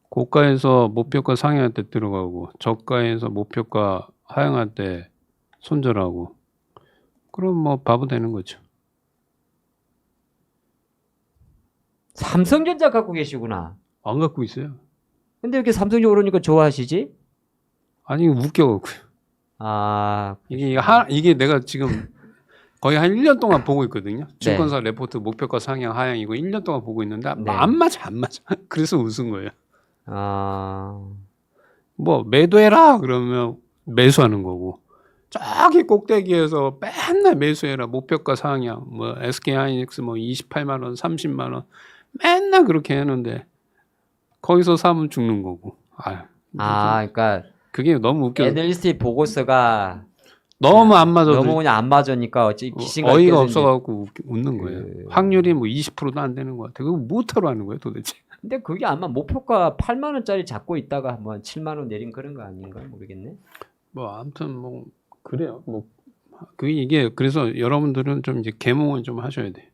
S2: 고가에서 목표가 상향할 때 들어가고 저가에서 목표가 하향할 때 손절하고 그럼 뭐 바보 되는 거죠.
S1: 삼성전자 갖고 계시구나.
S2: 안 갖고 있어요.
S1: 근데 이렇게 삼성이 오르니까 좋아하시지?
S2: 아니 웃겨.
S1: 아,
S2: 이게 내가 지금 거의 한 1년 동안 보고 있거든요. 증권사 레포트 목표가 상향 하향이고 1년 동안 보고 있는데
S1: 네.
S2: 안 맞아. 그래서 웃은 거예요.
S1: 아,
S2: 뭐 매도해라 그러면 매수하는 거고 저기 꼭대기에서 맨날 매수해라 목표가 상향 뭐 SK하이닉스 뭐 28만 원 30만 원 맨날 그렇게 하는데 거기서 사면 죽는 거고
S1: 그러니까
S2: 그게 너무 웃겨.
S1: 애널리스트 보고서가
S2: 너무 안 맞아.
S1: 너무 그냥 안 맞으니까 어찌 귀신같이
S2: 어이가 없어갖고 웃는 거예요.
S1: 그-
S2: 확률이 뭐 20%도 안 되는 것 같아. 그거 뭐하러 하는 거예요 도대체?
S1: 근데 그게 아마 목표가 8만 원짜리 잡고 있다가 한번 7만 원 내린 그런 거 아닌가 모르겠네.
S2: 뭐 아무튼 뭐 그래요. 뭐 이게 그래서 여러분들은 좀 이제 계몽은 좀 하셔야 돼.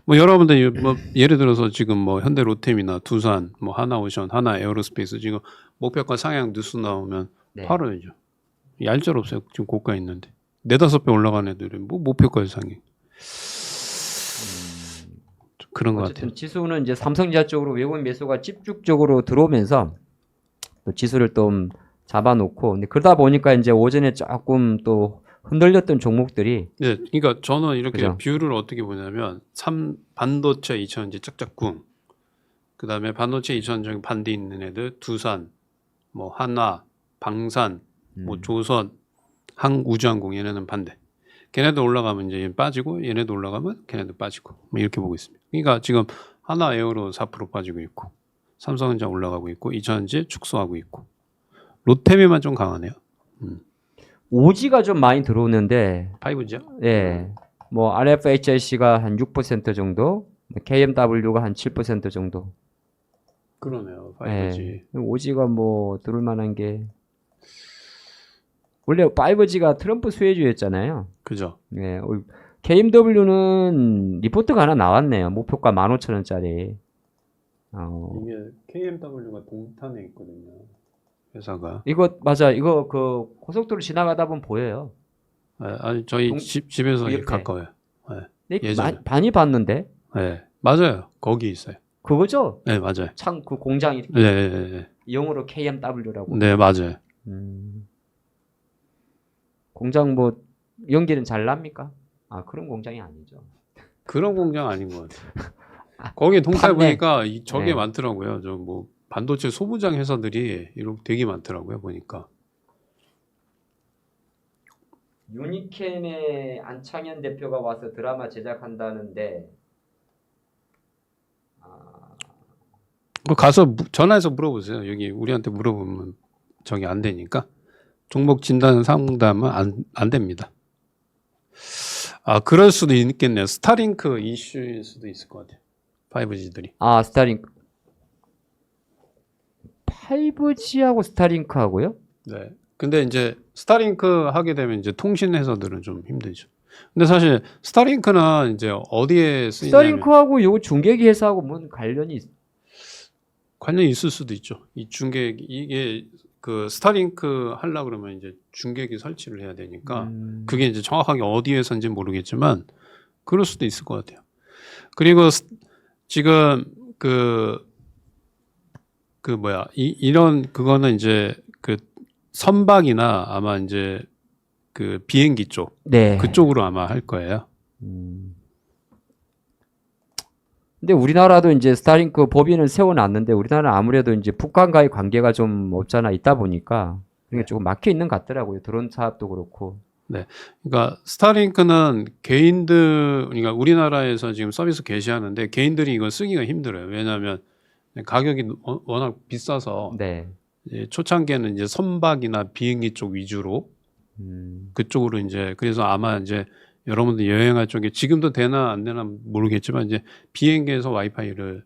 S2: 뭐 여러분들 뭐 예를 들어서 지금 뭐 현대로템이나 두산, 뭐 하나오션, 하나에어로스페이스 지금 목표가 상향 뉴스 나오면
S1: 네.
S2: 팔아야죠. 얄짤 없어요. 지금 고가 있는데 4-5배 올라간 애들은 뭐 목표가 상향. 좀 그런 것
S1: 어쨌든
S2: 같아요.
S1: 지수는 이제 삼성전자 쪽으로 외국인 매수가 집중적으로 들어오면서 또 지수를 좀 잡아놓고 근데 그러다 보니까 이제 오전에 조금 또 흔들렸던 종목들이
S2: 네, 그러니까 저는 이렇게
S1: 그죠?
S2: 뷰를 어떻게 보냐면 반도체 2차전지 짝짝꿍, 그 다음에 반도체 2차전지 반대 있는 애들 두산, 뭐 한화, 방산, 뭐 조선, 항우주항공 얘네는 반대. 걔네들 올라가면 이제 얘는 빠지고 얘네들 올라가면 걔네들 빠지고 뭐 이렇게 보고 있습니다. 그러니까 지금 하나 에어로 4% 빠지고 있고 삼성전자 올라가고 있고 2차전지 축소하고 있고 롯데미만 좀 강하네요.
S1: 오지가 좀 많이 들어오는데
S2: 5G요?
S1: 예. 뭐 RFHIC가 한 6% 정도, KMW가 한 7% 정도.
S2: 그러네요. 5G.
S1: 예. 오지가 뭐 들을 만한 게 원래 5G가 트럼프 수혜주였잖아요.
S2: 그죠?
S1: 예. KMW는 리포트가 하나 나왔네요. 목표가 15,000원짜리.
S2: 이게 KMW가 동탄에 있거든요. 회사가.
S1: 이거 맞아. 이거 그 고속도로 지나가다 보면 보여요.
S2: 아니 저희 집에서
S1: 그 옆에.
S2: 가까워요.
S1: 네,
S2: 예전에.
S1: 많이 봤는데.
S2: 네, 맞아요. 거기 있어요.
S1: 그거죠?
S2: 네, 맞아요.
S1: 창 그 공장 이렇게
S2: 네, 네, 네.
S1: 영어로 KMW라고.
S2: 네, 맞아요.
S1: 공장 뭐 연기는 잘 납니까? 아, 그런 공장이 아니죠.
S2: 그런 공장 아닌 것 같아요. 거기 동사에
S1: 판매.
S2: 보니까 저게
S1: 네.
S2: 많더라고요. 저 뭐 반도체 소부장 회사들이 이렇게 되게 많더라고요. 보니까.
S1: 유니캠의 안창현 대표가 와서 드라마 제작한다는데
S2: 뭐 가서 전화해서 물어보세요. 여기 우리한테 물어보면 저기 안 되니까 종목 진단 상담은 안 됩니다. 그럴 수도 있겠네요. 스타링크 이슈일 수도 있을 것 같아요. 5G들이.
S1: 스타링크 5G하고 스타링크하고요?
S2: 네. 근데 이제 스타링크 하게 되면 이제 통신 회사들은 좀 힘들죠. 근데 사실 스타링크는 이제 어디에 쓰이냐면
S1: 스타링크하고 요 중계기 회사하고 뭔 관련이
S2: 관련이 있을 수도 있죠. 이 중계기 이게 그 스타링크 하려 그러면 이제 중계기 설치를 해야 되니까 그게 이제 정확하게 어디 회사인지 모르겠지만 그럴 수도 있을 것 같아요. 그리고 지금 이런 그거는 이제 그 선박이나 아마 이제 그 비행기 쪽
S1: 네.
S2: 그쪽으로 아마 할 거예요.
S1: 근데 우리나라도 이제 스타링크 법인을 세워놨는데 우리나라는 아무래도 이제 북한과의 관계가 좀 없잖아 있다 보니까 그게 조금 막혀 있는 것 같더라고요. 드론 사업도 그렇고.
S2: 네. 그러니까 스타링크는 개인들, 그러니까 우리나라에서 지금 서비스 개시하는데 개인들이 이걸 쓰기가 힘들어요. 왜냐하면 가격이 워낙 비싸서
S1: 네.
S2: 이제 초창기에는 이제 선박이나 비행기 쪽 위주로 그쪽으로 이제 그래서 아마 이제 여러분들 여행할 쪽에 지금도 되나 안 되나 모르겠지만 이제 비행기에서 와이파이를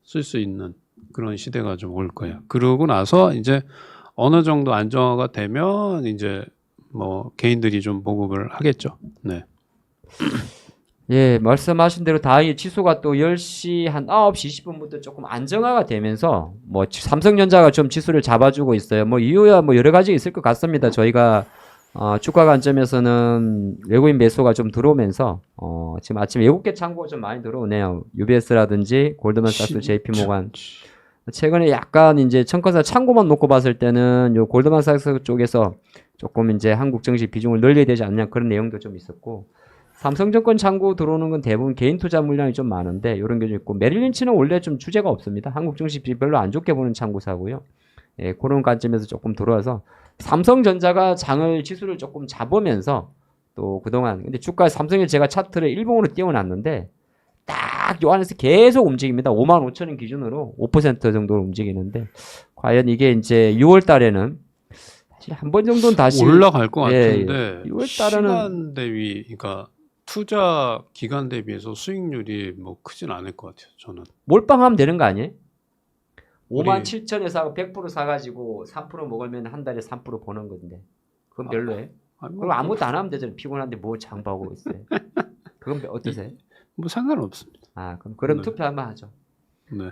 S2: 쓸 수 있는 그런 시대가 좀 올 거예요. 그러고 나서 이제 어느 정도 안정화가 되면 이제 뭐 개인들이 좀 보급을 하겠죠. 네.
S1: 예, 말씀하신 대로 다행히 지수가 또 10시 한 9시 20분부터 조금 안정화가 되면서 뭐 삼성전자가 좀 지수를 잡아주고 있어요. 뭐 이유야 뭐 여러 가지 있을 것 같습니다. 저희가 주가 관점에서는 외국인 매수가 좀 들어오면서 지금 아침 외국계 창고가 좀 많이 들어오네요. UBS라든지 골드만삭스, JP모간. 최근에 약간 이제 청건사 창고만 놓고 봤을 때는 요 골드만삭스 쪽에서 조금 이제 한국 증시 비중을 늘려야 되지 않냐 그런 내용도 좀 있었고, 삼성증권 창고 들어오는 건 대부분 개인 투자 물량이 좀 많은데 이런 게 좀 있고, 메릴린치는 원래 좀 주제가 없습니다. 한국 증시 별로 안 좋게 보는 창고사고요. 예, 그런 관점에서 조금 들어와서 삼성전자가 장을 지수를 조금 잡으면서 또 그동안 근데 주가 삼성을 제가 차트를 일봉으로 띄워놨는데 딱 요 안에서 계속 움직입니다. 55,000원 기준으로 5% 정도로 움직이는데 과연 이게 이제 6월 달에는 사실 한 번 정도는 다시
S2: 올라갈 것
S1: 예,
S2: 같은데
S1: 6월 달에는
S2: 시간 대비, 그러니까 투자 기간 대비해서 수익률이 뭐 크진 않을 것 같아요. 저는.
S1: 몰빵하면 되는 거 아니에요?
S2: 우리-
S1: 57,000에서 100% 사가지고 3% 먹으면 한 달에 3% 버는 건데 그건 별로예요?
S2: 아니,
S1: 그럼 아무것도 안 하면 되잖아요. 피곤한데 뭐 장봐오고 있어요. 그건 어떠세요?
S2: 뭐 상관없습니다.
S1: 그럼
S2: 네.
S1: 투표 한번 하죠.
S2: 네.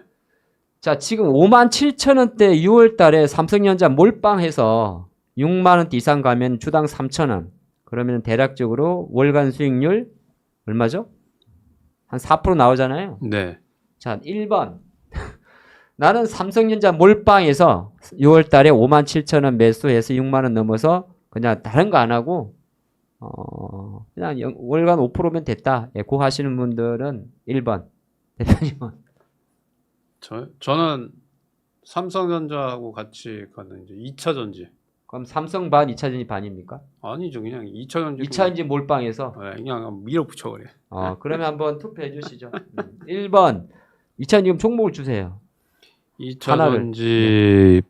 S1: 자, 지금 57,000원대 6월 달에 삼성전자 몰빵해서 6만 원대 이상 가면 주당 3,000원. 그러면 대략적으로 월간 수익률 얼마죠? 한 4% 나오잖아요.
S2: 네.
S1: 자, 1번. 나는 삼성전자 몰빵해서 6월 달에 57,000원 매수해서 6만 원 넘어서 그냥 다른 거 안 하고 그냥 월간 5%면 됐다. 예, 그거 하시는 분들은 1번. 대표님은
S2: 저는 삼성전자하고 같이 가는 이제 2차 전지.
S1: 그럼 삼성 반, 2차전지 반입니까?
S2: 아니죠. 그냥 2차 전지.
S1: 2차전지 몰빵해서
S2: 그냥 밀어붙여 버려.
S1: 그러면 한번 투표해 주시죠. 1번 2차전지 지금 종목을 주세요.
S2: 2차
S1: 하나를.
S2: 전지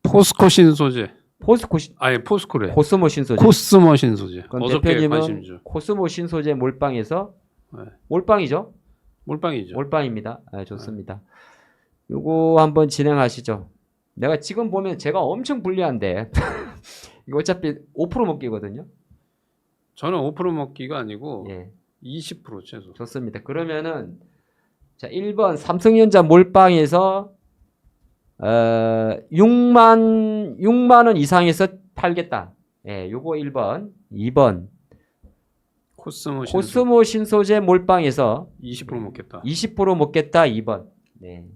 S2: 포스코 신소재. 포스코래.
S1: 코스모 신소재.
S2: 코스모 신소재.
S1: 그럼
S2: 어저께
S1: 대표님은
S2: 관심주.
S1: 코스모 신소재 몰빵해서
S2: 네.
S1: 몰빵이죠?
S2: 몰빵이죠.
S1: 몰빵입니다. 좋습니다. 요거 한번 진행하시죠. 내가 지금 보면 제가 엄청 불리한데 이거 어차피 5% 먹기거든요.
S2: 저는 5% 먹기가 아니고
S1: 예,
S2: 20% 최소.
S1: 좋습니다. 그러면은 자 1번 삼성전자 몰빵에서 6만 원 이상에서 팔겠다. 예, 요거 1번. 2번 코스모 신소재 몰빵에서
S2: 20% 먹겠다.
S1: 20% 먹겠다. 2번. 네.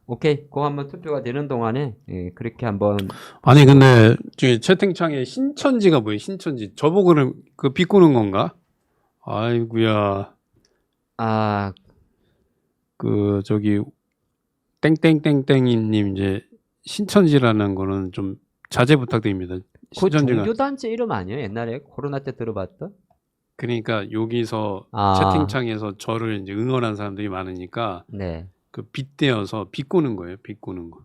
S1: 오케이. 그거 한번 투표가 되는 동안에 그렇게 한번
S2: 아니 근데 저기 채팅창에 신천지가 뭐예요? 신천지. 저보고는 그 비꼬는 건가? 아이구야. 그 저기 땡땡땡땡이님 이제 신천지라는 거는 좀 자제 부탁드립니다.
S1: 그
S2: 신천지가.
S1: 종교단체 이름 아니에요? 옛날에 코로나 때 들어봤던?
S2: 그러니까 여기서 채팅창에서 저를 이제 응원한 사람들이 많으니까
S1: 네.
S2: 그 빗대어서 비꼬는 거예요. 비꼬는 거.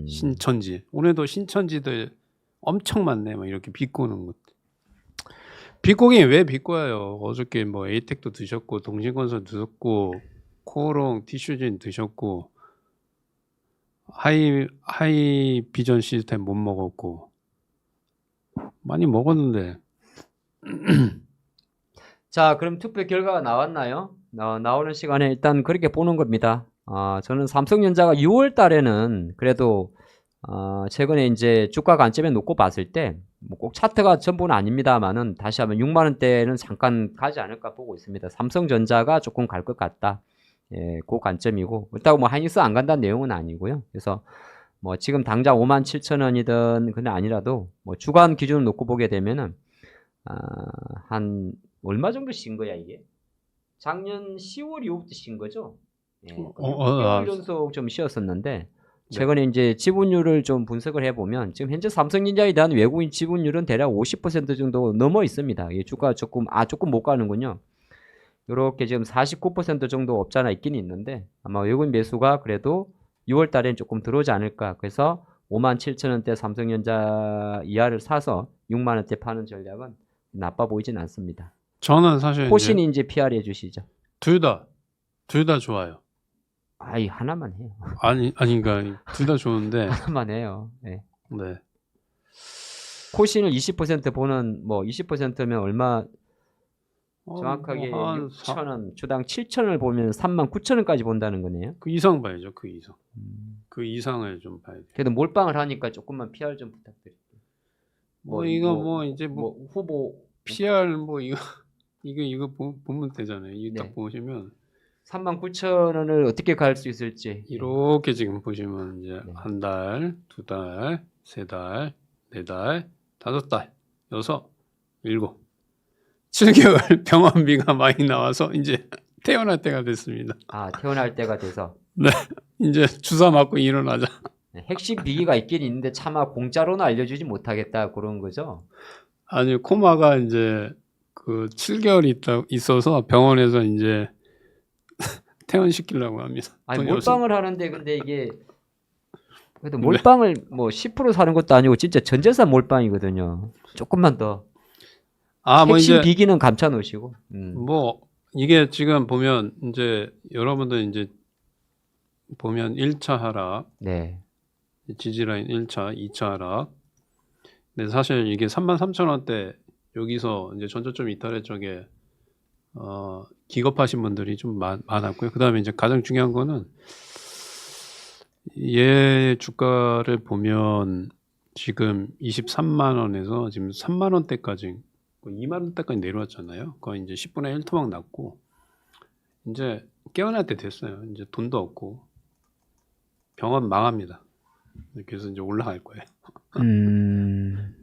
S2: 신천지. 오늘도 신천지들 엄청 많네. 막 이렇게 비꼬는 것. 비꼬긴 왜 비꼬아요? 어저께 뭐 에이텍도 드셨고 동신건설 드셨고 코오롱 티슈진 드셨고 하이 비전 시스템 못 먹었고 많이 먹었는데.
S1: 자, 그럼 투표 결과가 나왔나요? 나오는 시간에 일단 그렇게 보는 겁니다. 저는 삼성전자가 6월 달에는 그래도 최근에 이제 주가 관점에 놓고 봤을 때 뭐 꼭 차트가 전부는 아닙니다만은 다시 한번 6만 원대는 잠깐 가지 않을까 보고 있습니다. 삼성전자가 조금 갈 것 같다. 예, 그 관점이고 그렇다고 뭐 하이닉스 안 간다는 내용은 아니고요. 그래서 뭐 지금 당장 57,000원이든 그냥 아니라도 뭐 주간 기준을 놓고 보게 되면은 한 얼마 정도 쉰 거야 이게? 작년 10월 이후부터 쉰 거죠? 예, 6개월 연속 좀 쉬었었는데 최근에 이제 지분율을 좀 분석을 해보면 지금 현재 삼성전자에 대한 외국인 지분율은 대략 50% 정도 넘어 있습니다. 이 주가 조금 못 가는군요. 이렇게 지금 49% 정도 없잖아 있긴 있는데 아마 외국인 매수가 그래도 6월 달엔 조금 들어오지 않을까. 그래서 57,000원대 삼성전자 이하를 사서 6만 원대 파는 전략은 나빠 보이진 않습니다.
S2: 저는 사실
S1: 호신이 이제 PR 해주시죠.
S2: 둘 다 좋아요.
S1: 하나만 해요.
S2: 그러니까 둘 다 좋은데
S1: 하나만 해요. 네.
S2: 네.
S1: 코신을 20% 보는 뭐 20%면 얼마 정확하게 6,000원 주당 7,000원을 보면 39,000원까지 본다는 거네요.
S2: 그 이상 봐야죠. 그 이상. 그 이상을 좀 봐야 돼요.
S1: 그래도 몰빵을 하니까 조금만 PR 좀 부탁드릴게요.
S2: 뭐 이거 뭐 이제 뭐
S1: 후보
S2: PR 뭐 이거 보면 되잖아요. 이거
S1: 네.
S2: 딱 보시면
S1: 39,000원을 어떻게 갈 수 있을지.
S2: 이렇게 지금 보시면 이제
S1: 네.
S2: 한 달, 두 달, 세 달, 네 달, 다섯 달, 여섯, 일곱, 7개월 병원비가 많이 나와서 이제 태어날 때가 됐습니다.
S1: 아, 태어날 때가 돼서.
S2: 이제 주사 맞고 일어나자.
S1: 네, 핵심 비기가 있긴 있는데 차마 공짜로는 알려주지 못하겠다 그런 거죠.
S2: 아니 코마가 이제 그 7개월 있어서 병원에서 이제 퇴원시키려고 합니다.
S1: 아니
S2: 돈이
S1: 몰빵을 하는데 근데 이게 그래도 몰빵을 뭐 10% 사는 것도 아니고 진짜 전 재산 몰빵이거든요. 조금만 더
S2: 뭐
S1: 핵심
S2: 이제
S1: 비기는 감춰 놓으시고.
S2: 뭐 이게 지금 보면 이제 여러분들 이제 보면 1차 하락,
S1: 네.
S2: 지지라인 1차, 2차 하락. 근데 사실 이게 33,000원대 여기서 이제 전저점 이탈의 쪽에 기겁하신 분들이 좀 많았고요. 그다음에 이제 가장 중요한 거는 얘 주가를 보면 지금 23만 원에서 지금 3만 원대까지 2만 원대까지 내려왔잖아요. 거의 이제 10분의 1 토막 났고 이제 깨어날 때 됐어요. 이제 돈도 없고 병원 망합니다. 그래서 이제 올라갈 거예요.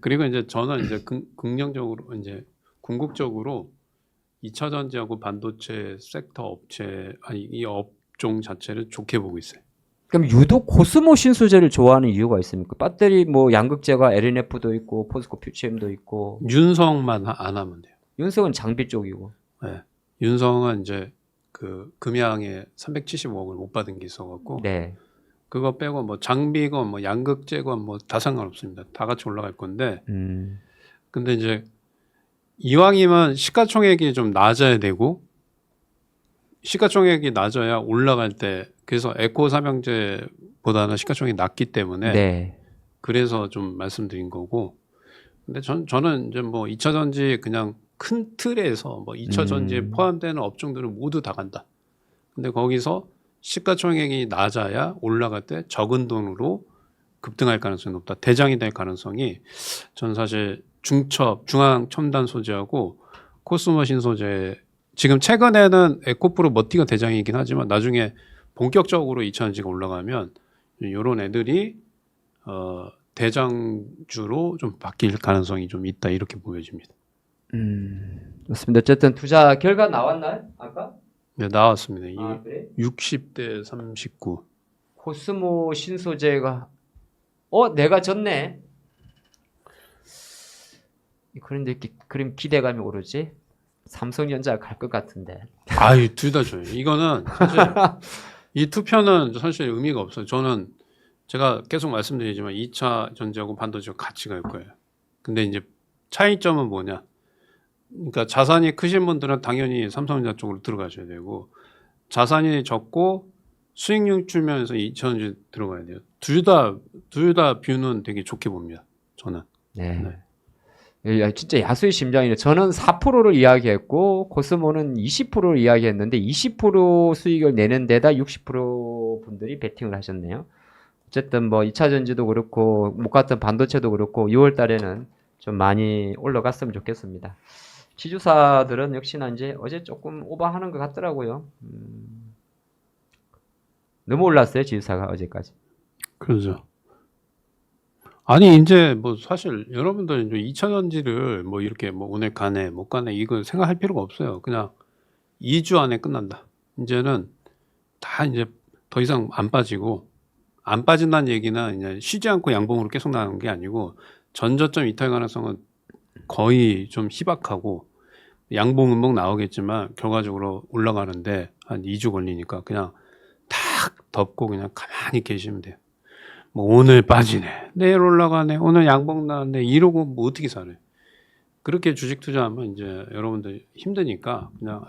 S2: 그리고 이제 저는 이제 긍정적으로 이제 궁극적으로 2차 전지하고 반도체 섹터 업체 이 업종 자체를 좋게 보고 있어요.
S1: 그럼 유독 코스모 신소재를 좋아하는 이유가 있습니까? 배터리 뭐 양극재가 LNF도 있고 포스코 퓨처엠도 있고.
S2: 윤성만 안 하면 돼요.
S1: 윤석은 장비 쪽이고.
S2: 네. 윤성은 이제 그 금양에 375억을 못 받은 게 있어갖고
S1: 네.
S2: 그거 빼고 뭐 장비건 뭐 양극재건 뭐 다 상관없습니다. 다 같이 올라갈 건데. 근데 이제 이왕이면 시가총액이 좀 낮아야 되고 시가총액이 낮아야 올라갈 때 그래서 에코 삼형제보다는 시가총액이 낮기 때문에
S1: 네.
S2: 그래서 좀 말씀드린 거고. 근데 저는 이제 뭐 2차 전지 그냥 큰 틀에서 뭐 2차 전지에 포함되는 업종들은 모두 다 간다. 근데 거기서 시가총액이 낮아야 올라갈 때 적은 돈으로 급등할 가능성이 높다. 대장이 될 가능성이 전 사실 중앙 첨단 소재하고 코스모신 소재 지금 최근에는 에코프로 머티가 대장이긴 하지만 나중에 본격적으로 2차전지가 올라가면 이런 애들이 대장주로 좀 바뀔 가능성이 좀 있다 이렇게 보여집니다.
S1: 맞습니다. 어쨌든 투자 결과 나왔나요? 아까?
S2: 네, 나왔습니다.
S1: 아, 그래?
S2: 60대 39.
S1: 코스모 신소재가 내가 졌네. 그런데 이렇게 그림 기대감이 오르지? 삼성전자 갈 것 같은데.
S2: 아유, 둘 다 줘요. 이거는 사실 이 투표는 사실 의미가 없어요. 저는 제가 계속 말씀드리지만 2차 전지하고 반도체가 같이 갈 거예요. 근데 이제 차이점은 뭐냐? 그러니까 자산이 크신 분들은 당연히 삼성전자 쪽으로 들어가셔야 되고 자산이 적고 수익률 출면에서 2차 전지 들어가야 돼요. 둘 다 뷰는 되게 좋게 봅니다. 저는.
S1: 네. 야, 진짜 야수의 심장이네. 저는 4%를 이야기했고 코스모는 20%를 이야기했는데 20% 수익을 내는 데다 60% 분들이 베팅을 하셨네요. 어쨌든 뭐 2차 전지도 그렇고 못 갔던 반도체도 그렇고 6월 달에는 좀 많이 올라갔으면 좋겠습니다. 지주사들은 역시나 이제 어제 조금 오버하는 것 같더라고요. 너무 올랐어요, 지주사가 어제까지.
S2: 그렇죠. 아니 이제 뭐 사실 여러분들 이제 2차 전지를 뭐 이렇게 뭐 오늘 가네 못 가네 이거 생각할 필요가 없어요. 그냥 2주 안에 끝난다. 이제는 다 이제 더 이상 안 빠지고 안 빠진다는 얘기는 이제 쉬지 않고 양봉으로 계속 나가는 게 아니고 전저점 이탈 가능성은 거의 좀 희박하고 양봉 음봉 나오겠지만 결과적으로 올라가는데 한 2주 걸리니까 그냥 탁 덮고 그냥 가만히 계시면 돼요. 뭐 오늘 빠지네, 내일 올라가네, 오늘 양봉 나왔네 이러고 뭐 어떻게 살아요? 그렇게 주식 투자하면 이제 여러분들 힘드니까 그냥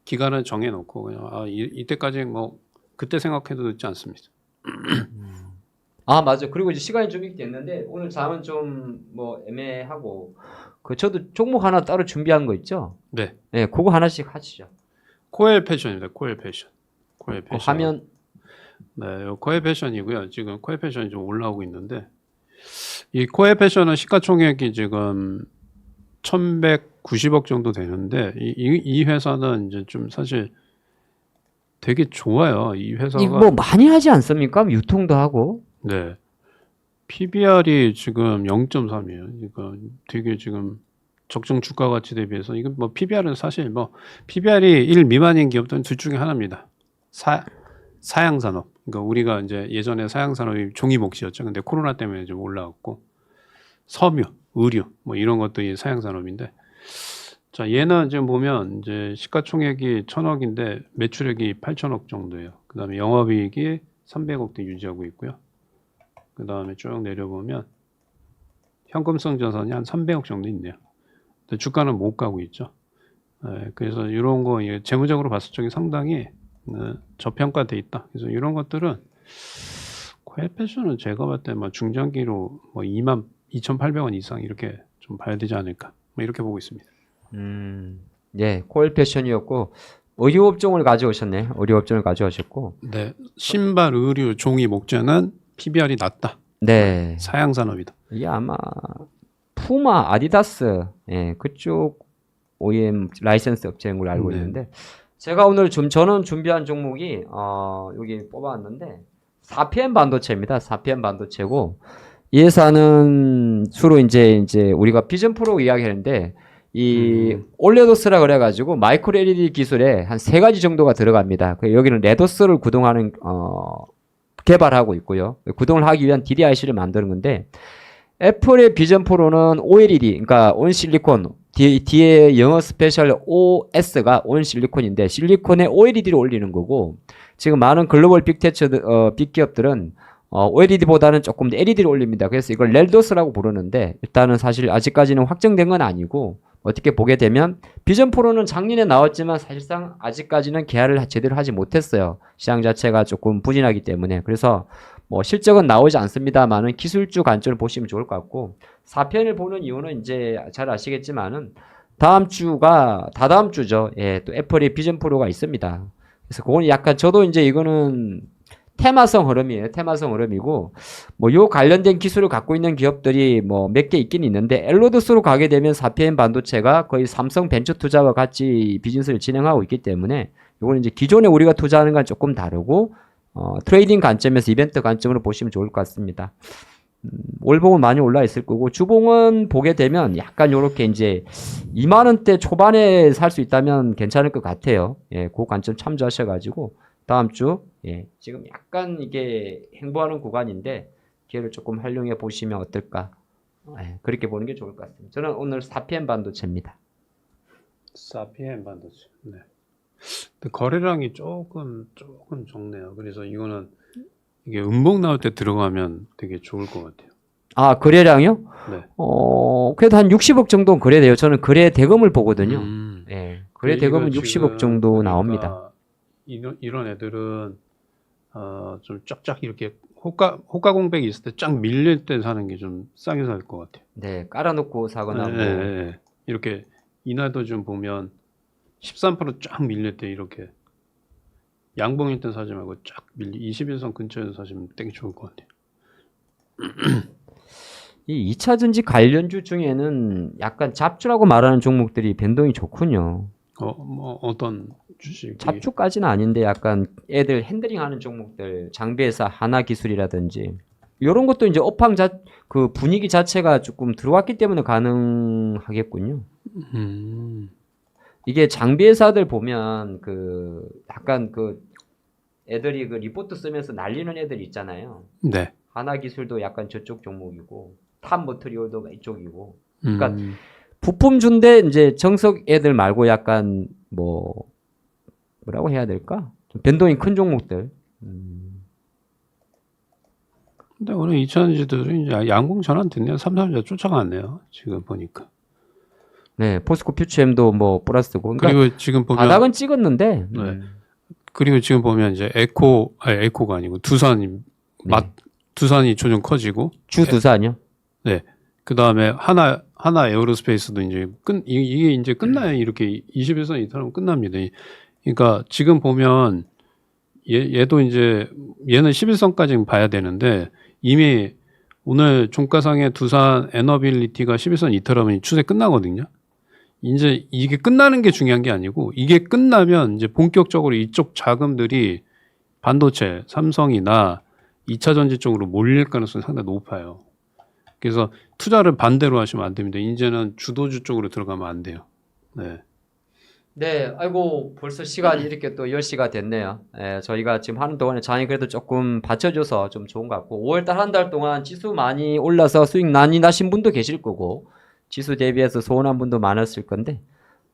S2: 기간을 정해놓고 그냥 이때까지 뭐 그때 생각해도 늦지 않습니다.
S1: 아 맞아. 그리고 이제 시간이 좀 됐는데 오늘 잠은 좀 뭐 애매하고 저도 종목 하나 따로 준비한 거 있죠?
S2: 네.
S1: 네, 그거 하나씩 하시죠.
S2: 코엘 패션입니다. 코엘 패션.
S1: 화면
S2: 네, 요 코에피션이고요. 지금 코에피션이 좀 올라오고 있는데 이 코에피션은 시가총액이 지금 1,190억 정도 되는데 이 회사는 이제 좀 사실 되게 좋아요. 이
S1: 이거
S2: 회사가
S1: 뭐 많이 하지 않습니까? 유통도 하고.
S2: 네. PBR이 지금 0.3이에요. 그러니까 되게 지금 적정 주가 가치 대비해서 이건 뭐 PBR은 사실 뭐 PBR이 1 미만인 기업들은 둘 중에 하나입니다. 사양산업. 그러니까 우리가 이제 예전에 사양산업이 종이 몫이었죠. 근데 코로나 때문에 좀 올라왔고 섬유, 의류 뭐 이런 것들이 사양산업인데 자 얘는 지금 보면 이제 시가총액이 1,000억인데 매출액이 8천억 정도예요. 그다음에 영업이익이 300억대 유지하고 있고요. 그 다음에 쭉 내려보면 현금성 자산이 한 300억 정도 있네요. 근데 주가는 못 가고 있죠. 그래서 이런 거 재무적으로 봤을 적에 상당히 저평가돼 있다. 그래서 이런 것들은 코에피션은 제가 봤을 때 뭐 중장기로 뭐 22,800원 이상 이렇게 좀 봐야 되지 않을까. 뭐 이렇게 보고 있습니다.
S1: 예, 코엘패션이었고 의류업종을 가져오셨네. 의류업종을 가져오셨고.
S2: 네, 신발, 의류, 종이, 목재는 PBR이 낮다.
S1: 네.
S2: 사양산업이다.
S1: 이게 아마 푸마, 아디다스, 예, 그쪽 OEM 라이센스 업체인 걸로 알고
S2: 네.
S1: 있는데 제가 오늘 저는 준비한 종목이 여기 뽑아왔는데 4PM 반도체입니다. 4PM 반도체고 이 회사는 주로 이제 우리가 비전 프로 이야기하는데 이 올레도스라 그래가지고 마이크로 LED 기술에 한 3가지 정도가 들어갑니다. 여기는 레도스를 구동하는 개발하고 있고요. 구동을 하기 위한 DDIC를 만드는 건데 애플의 비전 프로는 OLED, 그러니까 온 실리콘, 뒤에 영어 스페셜 OS가 온 실리콘인데 실리콘에 OLED를 올리는 거고 지금 많은 글로벌 빅기업들은 OLED보다는 조금 더 LED를 올립니다. 그래서 이걸 렐도스라고 부르는데 일단은 사실 아직까지는 확정된 건 아니고 어떻게 보게 되면 비전 프로는 작년에 나왔지만 사실상 아직까지는 개발을 제대로 하지 못했어요. 시장 자체가 조금 부진하기 때문에. 그래서 뭐 실적은 나오지 않습니다만은 기술주 관점을 보시면 좋을 것 같고 4편을 보는 이유는 이제 잘 아시겠지만은 다다음 주죠. 예, 또 애플의 비전 프로가 있습니다. 그래서 그거는 약간 저도 이제 이거는 테마성 흐름이에요. 테마성 흐름이고 뭐 요 관련된 기술을 갖고 있는 기업들이 뭐 몇 개 있긴 있는데 엘로더스로 가게 되면 4PM 반도체가 거의 삼성 벤처 투자와 같이 비즈니스를 진행하고 있기 때문에 요거는 이제 기존에 우리가 투자하는 건 조금 다르고 트레이딩 관점에서 이벤트 관점으로 보시면 좋을 것 같습니다. 월봉은 많이 올라 있을 거고 주봉은 보게 되면 약간 요렇게 이제 2만 원대 초반에 살 수 있다면 괜찮을 것 같아요. 예, 그 관점 참조하셔가지고 다음 주 예, 지금 약간 이게 행보하는 구간인데 기회를 조금 활용해 보시면 어떨까? 예, 그렇게 보는 게 좋을 것 같습니다. 저는 오늘 4PM 반도체입니다.
S2: 4PM 반도체. 네. 근데 거래량이 조금 적네요. 그래서 이거는 이게 음봉 나올 때 들어가면 되게 좋을 것 같아요.
S1: 아, 거래량이요?
S2: 네.
S1: 그래도 한 60억 정도는 거래돼요. 저는 거래 대금을 보거든요. 예, 거래
S2: 이거
S1: 대금은
S2: 지금
S1: 60억 정도
S2: 그러니까
S1: 나옵니다.
S2: 이런 애들은 좀 쫙쫙 이렇게 호가 공백이 있을 때 쫙 밀릴 때 사는 게 좀 싸게 살 것 같아요.
S1: 네, 깔아놓고 사거나 뭐.
S2: 네. 이렇게 이날도 좀 보면 13%쫙 밀릴 때 이렇게 양봉일 때 사지 말고 쫙 밀리 21선 근처에서 사시면 되게 좋을 것 같아요.
S1: 이 2차 전지 관련주 중에는 약간 잡주라고 말하는 종목들이 변동이 좋군요.
S2: 뭐 어떤 주식이?
S1: 잡주까지는 아닌데 약간 애들 핸들링하는 종목들, 장비회사 하나기술이라든지 이런 것도 이제 업황 그 분위기 자체가 조금 들어왔기 때문에 가능하겠군요. 이게 장비회사들 보면 그 약간 그 애들이 그 리포트 쓰면서 날리는 애들 있잖아요.
S2: 네.
S1: 하나기술도 약간 저쪽 종목이고 탑 머트리얼도 이쪽이고. 그러니까 부품 준대 이제 정석 애들 말고 약간 뭐라고 해야 될까? 좀 변동이 큰 종목들.
S2: 근데 오늘 2차전지들은 이제 양봉 전환 됐네요. 삼성전자 쫓아갔네요. 지금 보니까.
S1: 네, 포스코 퓨처엠도 뭐 플러스고. 그러니까
S2: 그리고 지금 보면
S1: 바닥은 찍었는데.
S2: 네. 그리고 지금 보면 이제 에코가 아니고 두산이 두산이 조금 커지고
S1: 주두산이요?
S2: 네. 그다음에 하나 에어로스페이스도 이제 이게 이제 끝나요. 이렇게 21선 이탈하면 끝납니다. 그러니까 지금 보면 얘도 이제 얘는 11선까지 봐야 되는데 이미 오늘 종가상의 두산 에너빌리티가 11선 이탈하면 추세 끝나거든요. 이제 이게 끝나는 게 중요한 게 아니고 이게 끝나면 이제 본격적으로 이쪽 자금들이 반도체, 삼성이나 2차 전지 쪽으로 몰릴 가능성이 상당히 높아요. 그래서 투자를 반대로 하시면 안 됩니다. 이제는 주도주 쪽으로 들어가면 안 돼요. 네.
S1: 네, 아이고 벌써 시간이 이렇게 또 10시가 됐네요. 예, 저희가 지금 하는 동안에 장이 그래도 조금 받쳐줘서 좀 좋은 것 같고 5월달 한 달 동안 지수 많이 올라서 수익 많이 나신 분도 계실 거고 지수 대비해서 손해한 분도 많았을 건데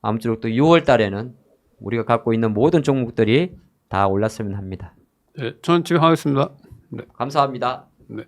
S1: 아무쪼록 또 6월달에는 우리가 갖고 있는 모든 종목들이 다 올랐으면 합니다.
S2: 네, 저는 지금 하겠습니다. 네.
S1: 감사합니다.
S2: 네.